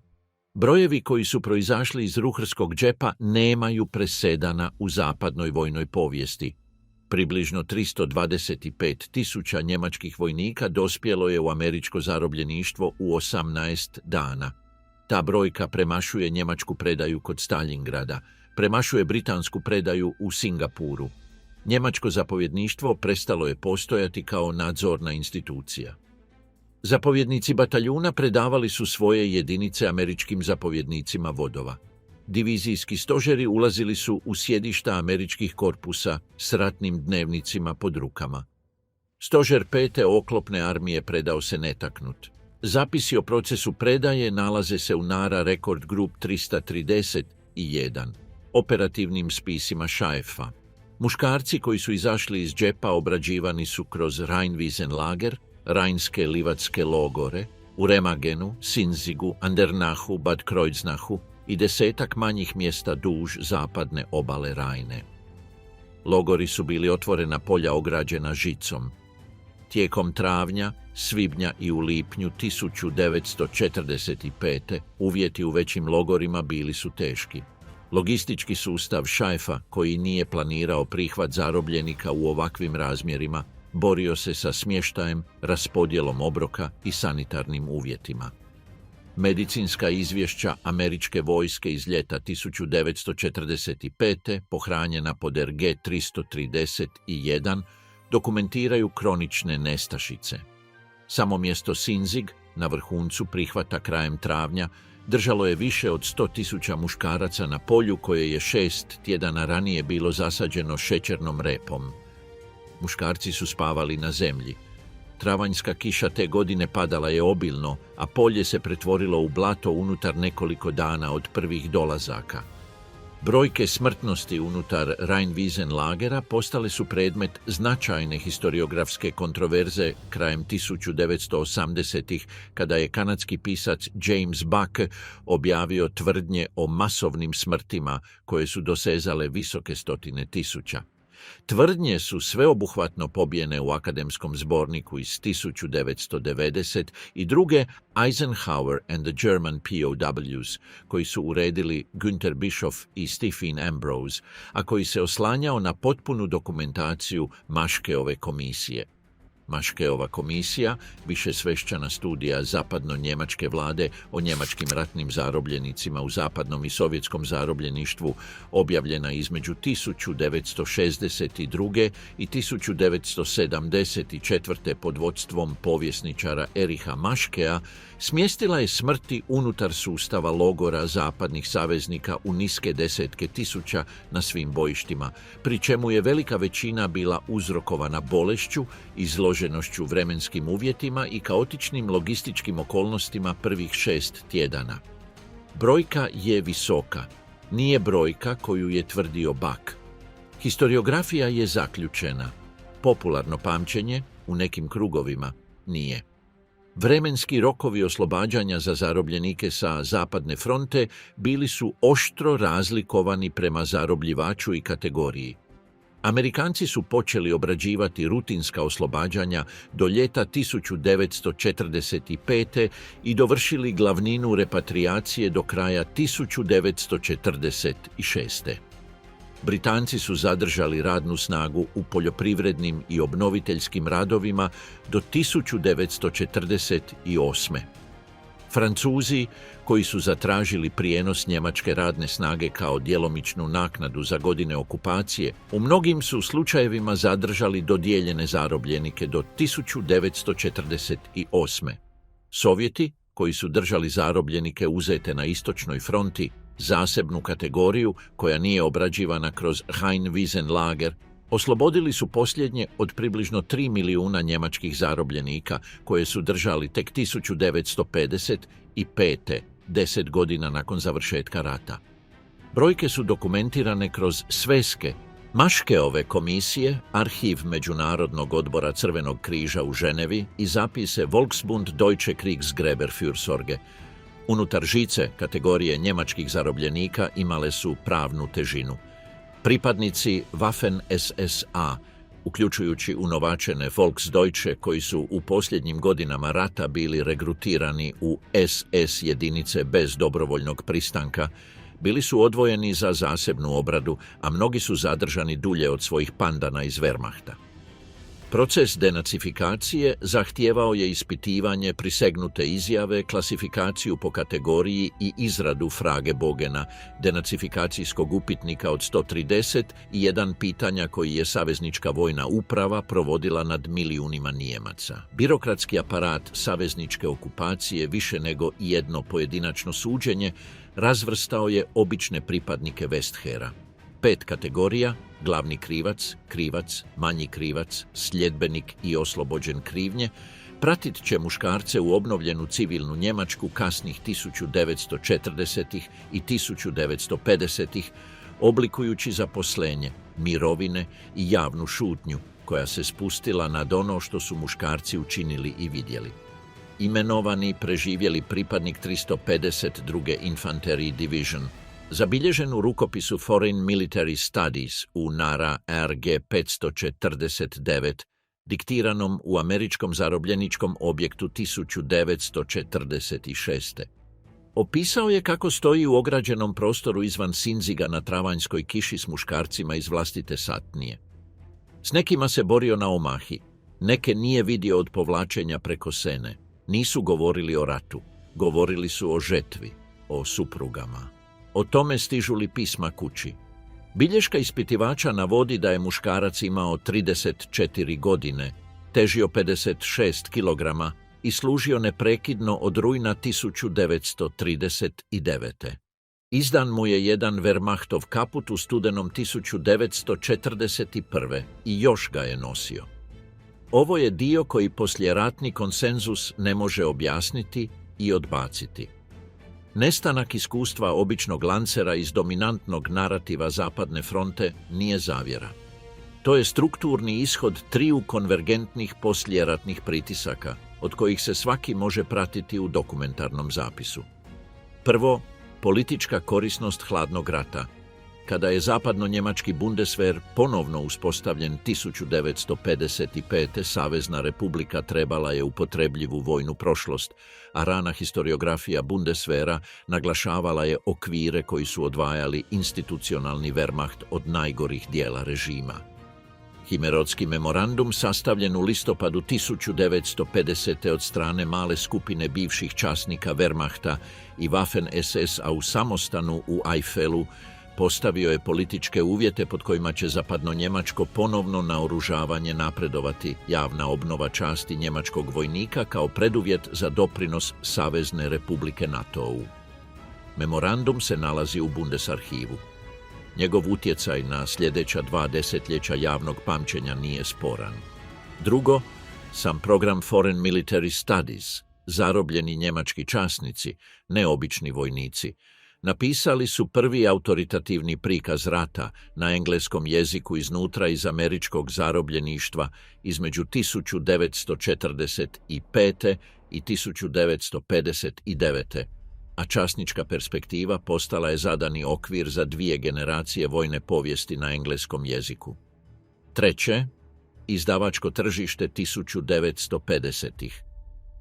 Brojevi koji su proizašli iz ruhrskog džepa nemaju presedana u zapadnoj vojnoj povijesti. Približno 325.000 njemačkih vojnika dospjelo je u američko zarobljeništvo u 18 dana. Ta brojka premašuje njemačku predaju kod Stalingrada, premašuje britansku predaju u Singapuru. Njemačko zapovjedništvo prestalo je postojati kao nadzorna institucija. Zapovjednici bataljuna predavali su svoje jedinice američkim zapovjednicima vodova. Divizijski stožeri ulazili su u sjedišta američkih korpusa s ratnim dnevnicima pod rukama. Stožer 5. oklopne armije predao se netaknut. Zapisi o procesu predaje nalaze se u Nara Rekord Grup 331, operativnim spisima Šaefa. Muškarci koji su izašli iz džepa obrađivani su kroz Rheinwiesenlager, Rajnske livatske logore, u Remagenu, Sinzigu, Andernahu, Bad Kreuznachu i 10 manjih mjesta duž zapadne obale Rajne. Logori su bili otvorena polja ograđena žicom. Tijekom travnja, svibnja i u lipnju 1945. uvjeti u većim logorima bili su teški. Logistički sustav Šaefa, koji nije planirao prihvat zarobljenika u ovakvim razmjerima, borio se sa smještajem, raspodjelom obroka i sanitarnim uvjetima. Medicinska izvješća američke vojske iz ljeta 1945. pohranjena pod RG 331 dokumentiraju kronične nestašice. Samo mjesto Sinzig, na vrhuncu prihvata krajem travnja, držalo je više od 100.000 muškaraca na polju koje je 6 tjedana ranije bilo zasađeno šećernom repom. Muškarci su spavali na zemlji. Travanjska kiša te godine padala je obilno, a polje se pretvorilo u blato unutar nekoliko dana od prvih dolazaka. Brojke smrtnosti unutar Rheinwiesenlagera postale su predmet značajne historiografske kontroverze krajem 1980-ih, kada je kanadski pisac James Buck objavio tvrdnje o masovnim smrtima koje su dosezale visoke stotine tisuća. Tvrdnje su sveobuhvatno pobijene u akademskom zborniku iz 1990 i druge Eisenhower and the German POWs, koji su uredili Günther Bischoff i Stephen Ambrose, a koji se oslanjao na potpunu dokumentaciju Maškeove komisije. Maškeova komisija, višesvešćana studija zapadno-njemačke vlade o njemačkim ratnim zarobljenicima u zapadnom i sovjetskom zarobljeništvu, objavljena između 1962. i 1974. pod vodstvom povjesničara Ericha Maškea, smjestila je smrti unutar sustava logora zapadnih saveznika u niske desetke tisuća na svim bojištima, pri čemu je velika većina bila uzrokovana bolešću, izloženošću vremenskim uvjetima i kaotičnim logističkim okolnostima prvih 6 tjedana. Brojka je visoka, nije brojka koju je tvrdio Buck. Historiografija je zaključena. Popularno pamćenje, u nekim krugovima, nije. Vremenski rokovi oslobađanja za zarobljenike sa zapadne fronte bili su oštro razlikovani prema zarobljivaču i kategoriji. Amerikanci su počeli obrađivati rutinska oslobađanja do ljeta 1945. i dovršili glavninu repatriacije do kraja 1946. Britanci su zadržali radnu snagu u poljoprivrednim i obnoviteljskim radovima do 1948. Francuzi, koji su zatražili prijenos njemačke radne snage kao djelomičnu naknadu za godine okupacije, u mnogim su slučajevima zadržali dodijeljene zarobljenike do 1948. Sovjeti, koji su držali zarobljenike uzete na istočnoj fronti, zasebnu kategoriju koja nije obrađivana kroz Heimwiesenlager, oslobodili su posljednje od približno 3 milijuna njemačkih zarobljenika koje su držali tek 1955. 10 godina nakon završetka rata. Brojke su dokumentirane kroz sveske Maškeove komisije, arhiv Međunarodnog odbora Crvenog križa u Ženevi i zapise Volksbund Deutsche Kriegsgräberfürsorge. Unutar žice kategorije njemačkih zarobljenika imale su pravnu težinu. Pripadnici Waffen-SSA, uključujući unovačene Volksdeutsche koji su u posljednjim godinama rata bili regrutirani u SS jedinice bez dobrovoljnog pristanka, bili su odvojeni za zasebnu obradu, a mnogi su zadržani dulje od svojih pandana iz Wehrmachta. Proces denacifikacije zahtijevao je ispitivanje prisegnute izjave, klasifikaciju po kategoriji i izradu fragebogena, denacifikacijskog upitnika od 130 i jedan pitanja koji je saveznička vojna uprava provodila nad milijunima Nijemaca. Birokratski aparat savezničke okupacije, više nego jedno pojedinačno suđenje, razvrstao je obične pripadnike Westhera. 5 kategorija: glavni krivac, krivac, manji krivac, sljedbenik i oslobođen krivnje, pratit će muškarce u obnovljenu civilnu Njemačku kasnih 1940. i 1950. oblikujući zaposlenje, mirovine i javnu šutnju koja se spustila nad ono što su muškarci učinili i vidjeli. Imenovani preživjeli pripadnik 352. Infantry Division, zabilježen u rukopisu Foreign Military Studies u NARA RG 549, diktiranom u američkom zarobljeničkom objektu 1946. Opisao je kako stoji u ograđenom prostoru izvan Sinziga na travanjskoj kiši s muškarcima iz vlastite satnije. S nekima se borio na omahi, neke nije vidio od povlačenja preko Sene. Nisu govorili o ratu, govorili su o žetvi, o suprugama. O tome stižu li pisma kući. Bilješka ispitivača navodi da je muškarac imao 34 godine, težio 56 kilograma i služio neprekidno od rujna 1939. Izdan mu je jedan Wehrmachtov kaput u studenom 1941. i još ga je nosio. Ovo je dio koji poslijeratni konsenzus ne može objasniti i odbaciti. Nestanak iskustva običnog lancera iz dominantnog narativa Zapadne fronte nije zavjera. To je strukturni ishod 3 konvergentnih poslijeratnih pritisaka, od kojih se svaki može pratiti u dokumentarnom zapisu. Prvo, politička korisnost hladnog rata. Kada je zapadno-njemački Bundeswehr ponovno uspostavljen 1955. Savezna republika trebala je upotrebljivu vojnu prošlost, a rana historiografija Bundeswehra naglašavala je okvire koji su odvajali institucionalni Wehrmacht od najgorih dijela režima. Himerotski memorandum, sastavljen u listopadu 1950. od strane male skupine bivših časnika Wehrmachta i Waffen-SS-a u samostanu u Eifelu, postavio je političke uvjete pod kojima će zapadno-njemačko ponovno naoružavanje napredovati, javna obnova časti njemačkog vojnika kao preduvjet za doprinos Savezne republike NATO-u. Memorandum se nalazi u Bundesarhivu. Njegov utjecaj na sljedeća 2 desetljeća javnog pamćenja nije sporan. Drugo, sam program Foreign Military Studies, zarobljeni njemački časnici, neobični vojnici, napisali su prvi autoritativni prikaz rata na engleskom jeziku iznutra iz američkog zarobljeništva između 1945. i 1959. a časnička perspektiva postala je zadani okvir za 2 generacije vojne povijesti na engleskom jeziku. Treće, izdavačko tržište 1950-ih.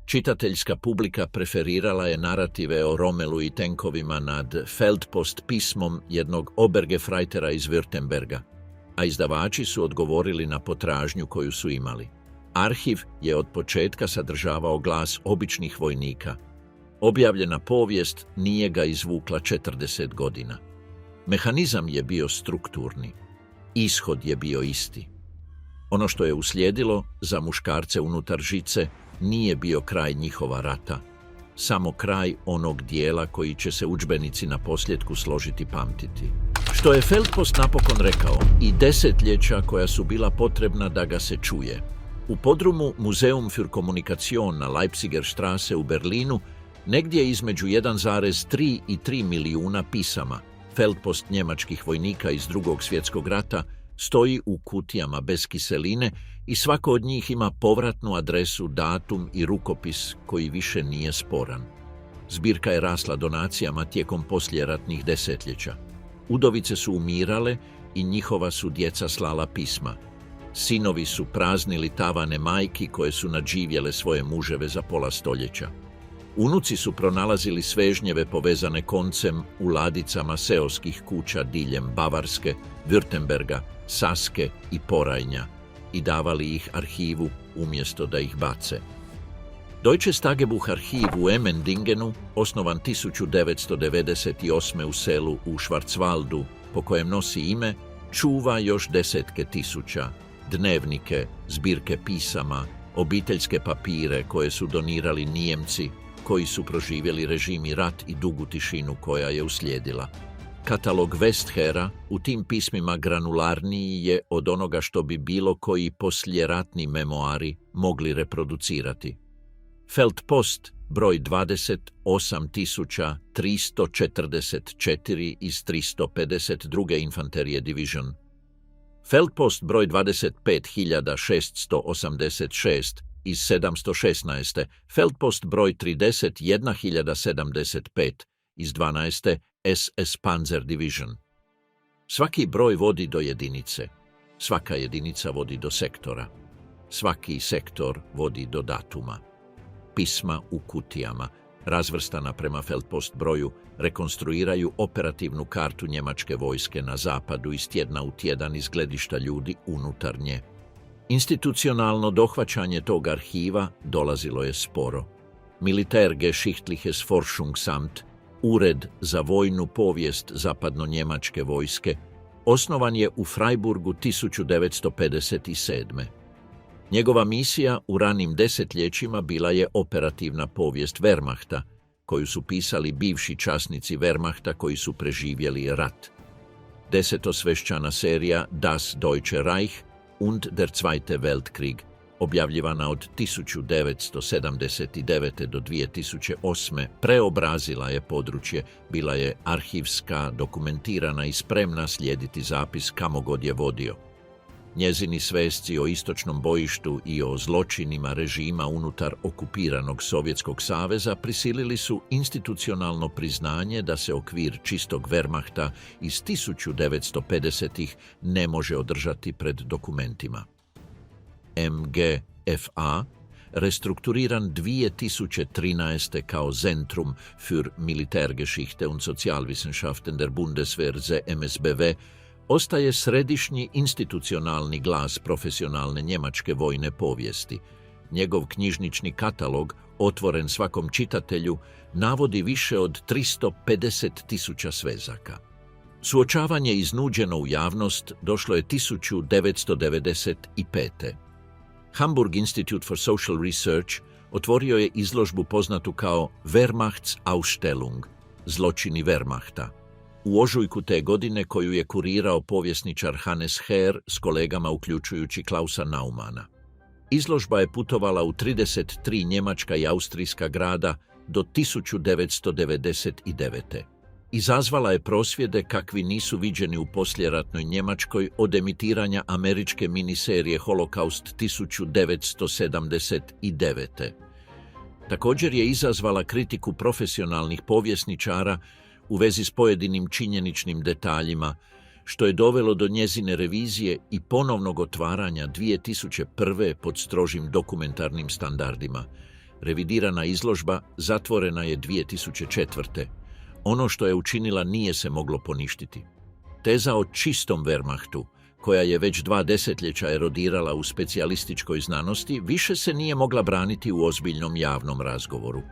Čitateljska publika preferirala je narative o Romelu i tenkovima nad Feldpost pismom jednog Obergefreitera iz Württemberga, a izdavači su odgovorili na potražnju koju su imali. Arhiv je od početka sadržavao glas običnih vojnika. Objavljena povijest nije ga izvukla 40 godina. Mehanizam je bio strukturni. Ishod je bio isti. Ono što je uslijedilo za muškarce unutar žice nije bio kraj njihova rata, samo kraj onog dijela koji će se udžbenici na posljedku složiti pamtiti. Što je Feldpost napokon rekao i desetljeća koja su bila potrebna da ga se čuje. U podrumu Museum für Kommunikation na Leipziger Straße u Berlinu negdje između 1,3 i 3 milijuna pisama Feldpost njemačkih vojnika iz Drugog svjetskog rata stoji u kutijama bez kiseline i svako od njih ima povratnu adresu, datum i rukopis koji više nije sporan. Zbirka je rasla donacijama tijekom poslijeratnih desetljeća. Udovice su umirale i njihova su djeca slala pisma. Sinovi su praznili tavane majki koje su nadživjele svoje muževe za pola stoljeća. Unuci su pronalazili svežnjeve povezane koncem u ladicama seoskih kuća diljem Bavarske, Württemberga, Saske i Porajnja i davali ih arhivu umjesto da ih bace. Deutsches Tagebuch arhiv u Emmendingenu, osnovan 1998. u selu u Schwarzwaldu, po kojem nosi ime, čuva još desetke tisuća, dnevnike, zbirke pisama, obiteljske papire koje su donirali Nijemci, koji su proživjeli režim i rat i dugu tišinu koja je uslijedila. Katalog Westhera u tim pismima granularniji je od onoga što bi bilo koji poslijeratni memoari mogli reproducirati. Feldpost broj 28344 iz 352. Infanterije Division. Feldpost broj 25686 iz 716. Feldpost broj 31075 iz 12. SS Panzer Division. Svaki broj vodi do jedinice. Svaka jedinica vodi do sektora. Svaki sektor vodi do datuma. Pisma u kutijama, razvrstana prema Feldpost broju, rekonstruiraju operativnu kartu njemačke vojske na zapadu iz tjedna u tjedan iz gledišta ljudi unutar nje. Institucionalno dohvaćanje tog arhiva dolazilo je sporo. Militärgeschichtliches Forschungsamt, Ured za vojnu povijest zapadno-njemačke vojske, osnovan je u Freiburgu 1957. Njegova misija u ranim desetljećima bila je operativna povijest Wehrmachta, koju su pisali bivši časnici Wehrmachta koji su preživjeli rat. Desetosvešćana serija Das Deutsche Reich und der Zweite Weltkrieg, objavljivana od 1979. do 2008. preobrazila je područje, bila je arhivska, dokumentirana i spremna slijediti zapis kamo god je vodio. Njezini svesci o istočnom bojištu i o zločinima režima unutar okupiranog Sovjetskog saveza prisilili su institucionalno priznanje da se okvir čistog Wehrmachta iz 1950-ih ne može održati pred dokumentima. MGFA, restrukturiran 2013. kao Zentrum für Militärgeschichte und Sozialwissenschaften der Bundeswehr ZMSBW, ostaje središnji institucionalni glas profesionalne njemačke vojne povijesti. Njegov knjižnični katalog, otvoren svakom čitatelju, navodi više od 350.000 svezaka. Suočavanje iznuđeno u javnost došlo je 1995. Hamburg Institute for Social Research otvorio je izložbu poznatu kao Wehrmachtsausstellung, zločini Wehrmachta, u ožujku te godine koju je kurirao povjesničar Hannes Herr s kolegama uključujući Klausa Naumana. Izložba je putovala u 33 njemačka i austrijska grada do 1999. Izazvala je prosvjede kakvi nisu viđeni u poslijeratnoj Njemačkoj od emitiranja američke miniserije Holokaust 1979. Također je izazvala kritiku profesionalnih povjesničara u vezi s pojedinim činjeničnim detaljima, što je dovelo do njezine revizije i ponovnog otvaranja 2001. pod strožim dokumentarnim standardima. Revidirana izložba zatvorena je 2004. Ono što je učinila nije se moglo poništiti. Teza o čistom Wehrmachtu, koja je već 2 desetljeća erodirala u specijalističkoj znanosti, više se nije mogla braniti u ozbiljnom javnom razgovoru.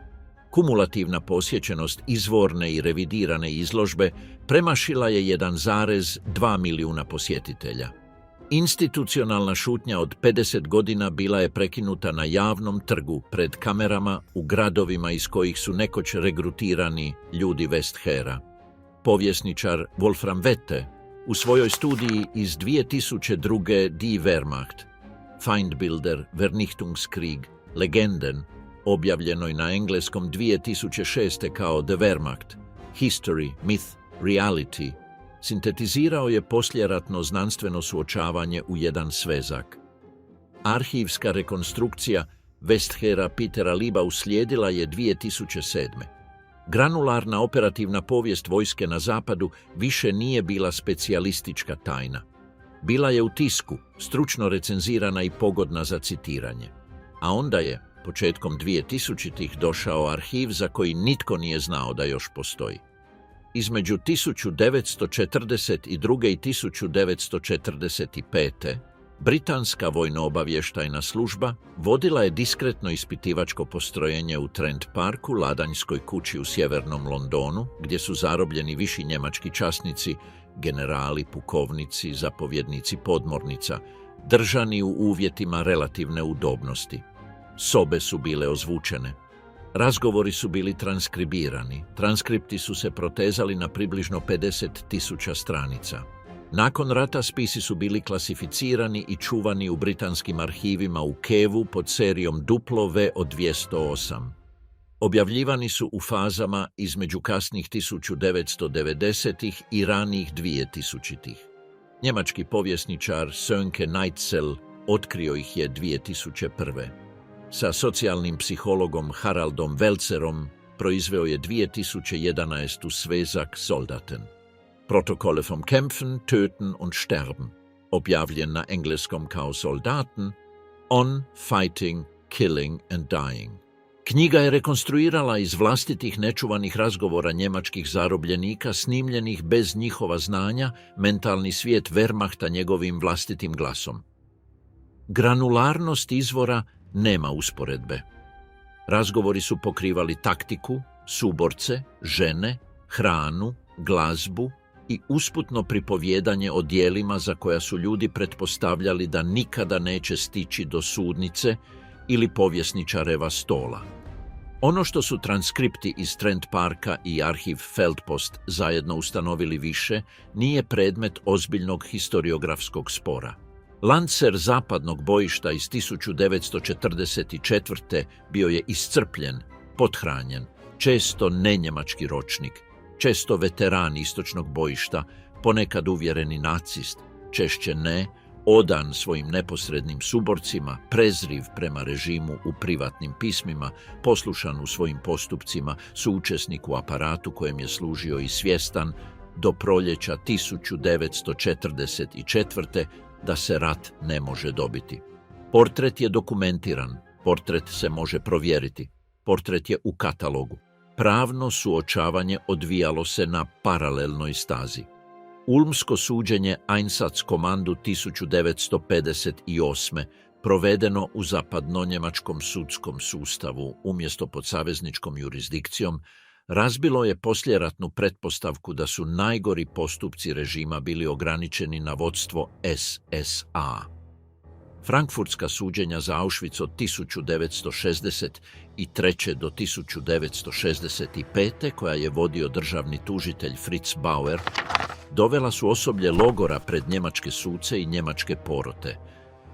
Kumulativna posjećenost izvorne i revidirane izložbe premašila je 1,2 milijuna posjetitelja. Institucionalna šutnja od 50 godina bila je prekinuta na javnom trgu pred kamerama u gradovima iz kojih su nekoć regrutirani ljudi Westhera. Povjesničar Wolfram Wette u svojoj studiji iz 2002. Die Wehrmacht, Feindbilder, Vernichtungskrieg, Legenden, objavljenoj na engleskom 2006. kao The Wehrmacht, History, Myth, Reality, sintetizirao je poslijeratno znanstveno suočavanje u jedan svezak. Arhivska rekonstrukcija Westhera Petera Liba uslijedila je 2007. Granularna operativna povijest vojske na zapadu više nije bila specijalistička tajna. Bila je u tisku, stručno recenzirana i pogodna za citiranje. A onda je, početkom 2000-ih, došao arhiv za koji nitko nije znao da još postoji. Između 1942. i 1945. Britanska vojno-obavještajna služba vodila je diskretno ispitivačko postrojenje u Trent Parku, Ladanjskoj kući u sjevernom Londonu, gdje su zarobljeni viši njemački časnici, generali, pukovnici, zapovjednici podmornica, držani u uvjetima relativne udobnosti. Sobe su bile ozvučene. Razgovori su bili transkribirani. Transkripti su se protezali na približno 50.000 stranica. Nakon rata spisi su bili klasificirani i čuvani u britanskim arhivima u Kevu pod serijom W od 208. Objavljivani su u fazama između kasnih 1990-ih i ranijih 2000-ih. Njemački povjesničar Sönke Neitzel otkrio ih je 2001. Sa socijalnim psihologom Haraldom Welzerom proizveo je 2011. svezak Soldaten. Protokolle vom Kämpfen, Töten und Sterben, objavljen na engleskom kao Soldaten, On Fighting, Killing and Dying. Knjiga je rekonstruirala iz vlastitih nečuvanih razgovora njemačkih zarobljenika snimljenih bez njihova znanja mentalni svijet Wehrmachta njegovim vlastitim glasom. Granularnost izvora nema usporedbe. Razgovori su pokrivali taktiku, suborce, žene, hranu, glazbu i usputno pripovjedanje o dijelima za koja su ljudi pretpostavljali da nikada neće stići do sudnice ili povjesničareva stola. Ono što su transkripti iz Trent Parka i arhiv Feldpost zajedno ustanovili više, nije predmet ozbiljnog historiografskog spora. Lancer zapadnog bojišta iz 1944. bio je iscrpljen, pothranjen, često nenjemački ročnik, često veteran istočnog bojišta, ponekad uvjereni nacist, češće ne, odan svojim neposrednim suborcima, prezriv prema režimu u privatnim pismima, poslušan u svojim postupcima, suučesnik u aparatu kojem je služio i svjestan do proljeća 1944. da se rat ne može dobiti. Portret je dokumentiran, portret se može provjeriti, portret je u katalogu. Pravno suočavanje odvijalo se na paralelnoj stazi. Ulmsko suđenje Einsatzkommandu 1958. provedeno u zapadno-njemačkom sudskom sustavu umjesto pod savezničkom jurisdikcijom, razbilo je poslijeratnu pretpostavku da su najgori postupci režima bili ograničeni na vodstvo SSA. Frankfurtska suđenja za Auschwitz od 1963. do 1965. koja je vodio državni tužitelj Fritz Bauer, dovela su osoblje logora pred njemačke suce i njemačke porote.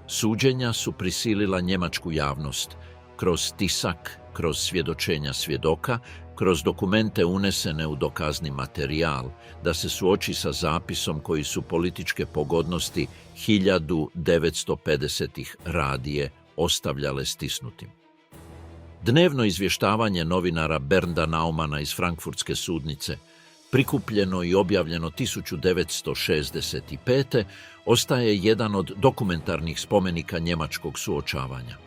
Suđenja su prisilila njemačku javnost, kroz tisak, kroz svjedočenja svjedoka, kroz dokumente unesene u dokazni materijal, da se suoči sa zapisom koji su političke pogodnosti 1950-ih radije ostavljale stisnutim. Dnevno izvještavanje novinara Bernda Naumana iz Frankfurtske sudnice prikupljeno i objavljeno 1965. ostaje jedan od dokumentarnih spomenika njemačkog suočavanja.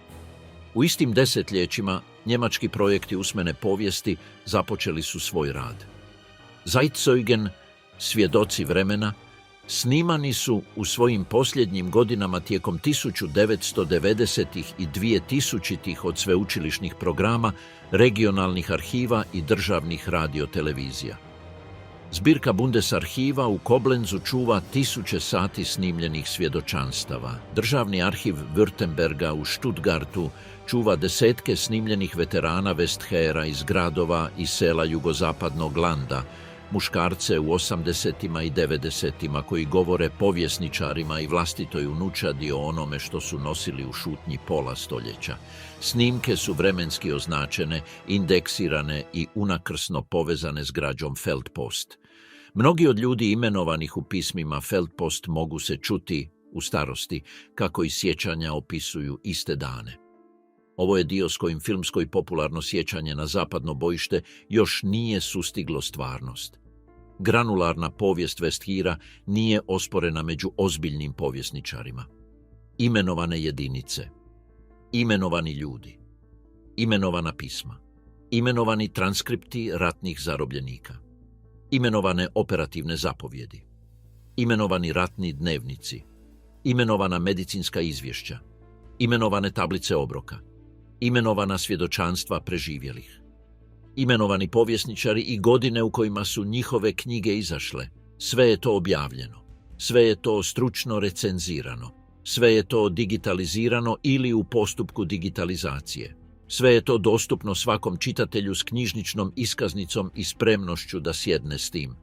U istim desetljećima njemački projekti usmene povijesti započeli su svoj rad. Zeitzeugen, svjedoci vremena, snimani su u svojim posljednjim godinama tijekom 1990-ih i 2000-ih od sveučilišnih programa, regionalnih arhiva i državnih radiotelevizija. Zbirka Bundesarhiva u Koblenzu čuva 1000 sati snimljenih svjedočanstava. Državni arhiv Württemberga u Stuttgartu čuva desetke snimljenih veterana Westhera iz gradova i sela jugozapadnog Landa, muškarce u 80-ima i 90-ima koji govore povjesničarima i vlastitoj unučadi o onome što su nosili u šutnji pola stoljeća. Snimke su vremenski označene, indeksirane i unakrsno povezane s građom Feldpost. Mnogi od ljudi imenovanih u pismima Feldpost mogu se čuti u starosti, kako i sjećanja opisuju iste dane. Ovo je dio s kojim filmsko i popularno sjećanje na zapadno bojište još nije sustiglo stvarnost. Granularna povijest Westhera nije osporena među ozbiljnim povjesničarima. Imenovane jedinice, imenovani ljudi, imenovana pisma, imenovani transkripti ratnih zarobljenika, imenovane operativne zapovjedi, imenovani ratni dnevnici, imenovana medicinska izvješća, imenovane tablice obroka, imenovana svjedočanstva preživjelih, imenovani povjesničari i godine u kojima su njihove knjige izašle. Sve je to objavljeno, sve je to stručno recenzirano, sve je to digitalizirano ili u postupku digitalizacije. Sve je to dostupno svakom čitatelju s knjižničnom iskaznicom i spremnošću da sjedne s tim.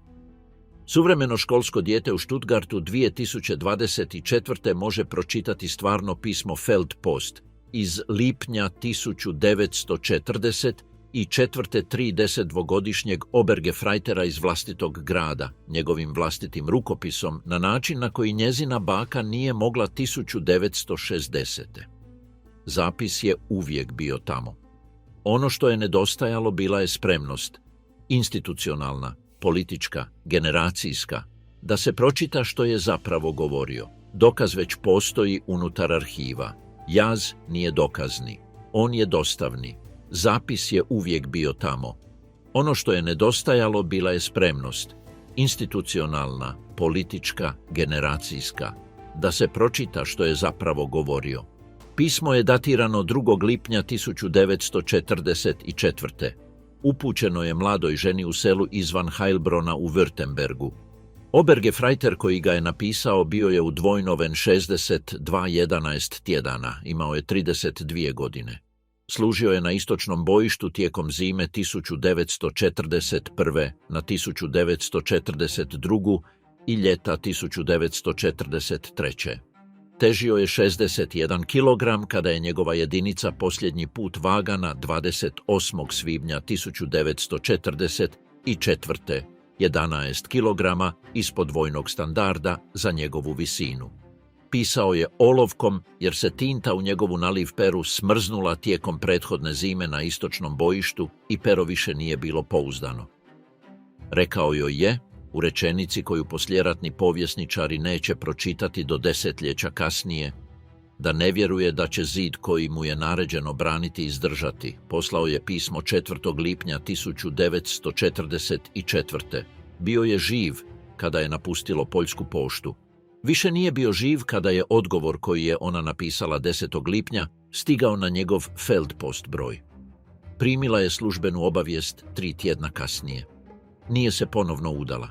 Suvremeno školsko dijete u Stuttgartu 2024. može pročitati stvarno pismo Feldpost iz lipnja 1944. 30-dvogodišnjeg Obergefreitera iz vlastitog grada, njegovim vlastitim rukopisom, na način na koji njezina baka nije mogla 1960. Zapis je uvijek bio tamo. Ono što je nedostajalo bila je spremnost, institucionalna, politička, generacijska, da se pročita što je zapravo govorio. Dokaz već postoji unutar arhiva. Jaz nije dokazni, on je dostavni. Zapis je uvijek bio tamo. Ono što je nedostajalo bila je spremnost, institucionalna, politička, generacijska, da se pročita što je zapravo govorio. Pismo je datirano 2. lipnja 1944. Upućeno je mladoj ženi u selu izvan Heilbrona u Württembergu. Obergefreiter koji ga je napisao bio je udvojnoven 62-11 tjedana, imao je 32 godine. Služio je na istočnom bojištu tijekom zime 1941. na 1942. i ljeta 1943. Težio je 61 kg kada je njegova jedinica posljednji put vagana 28. svibnja 1944. 11 kg ispod vojnog standarda za njegovu visinu. Pisao je olovkom jer se tinta u njegovu naliv peru smrznula tijekom prethodne zime na istočnom bojištu i pero više nije bilo pouzdano. Rekao joj je, u rečenici koju posljeratni povjesničari neće pročitati do desetljeća kasnije, da ne vjeruje da će zid koji mu je naređeno braniti izdržati. Poslao je pismo 4. lipnja 1944. Bio je živ kada je napustilo Poljsku poštu. Više nije bio živ kada je odgovor koji je ona napisala 10. lipnja stigao na njegov Feldpost broj. Primila je službenu obavijest 3 tjedna kasnije. Nije se ponovno udala.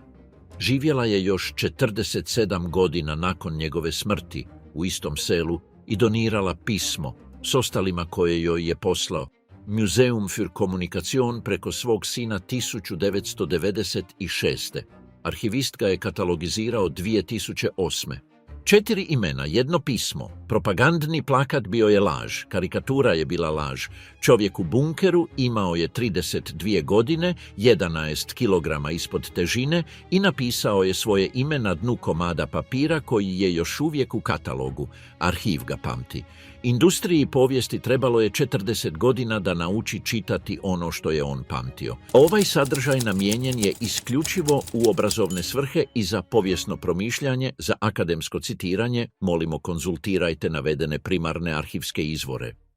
Živjela je još 47 godina nakon njegove smrti u istom selu i donirala pismo s ostalima koje joj je poslao Museum für Kommunikation preko svog sina 1996. Arhivist ga je katalogizirao 2008. 4 imena, jedno pismo. Propagandni plakat bio je laž, karikatura je bila laž. Čovjek u bunkeru imao je 32 godine, 11 kilograma ispod težine i napisao je svoje ime na dnu komada papira koji je još uvijek u katalogu. Arhiv ga pamti. Industriji povijesti trebalo je 40 godina da nauči čitati ono što je on pamtio. Ovaj sadržaj namijenjen je isključivo u obrazovne svrhe i za povijesno promišljanje, za akademsko citiranje, molimo konzultirajte navedene primarne arhivske izvore.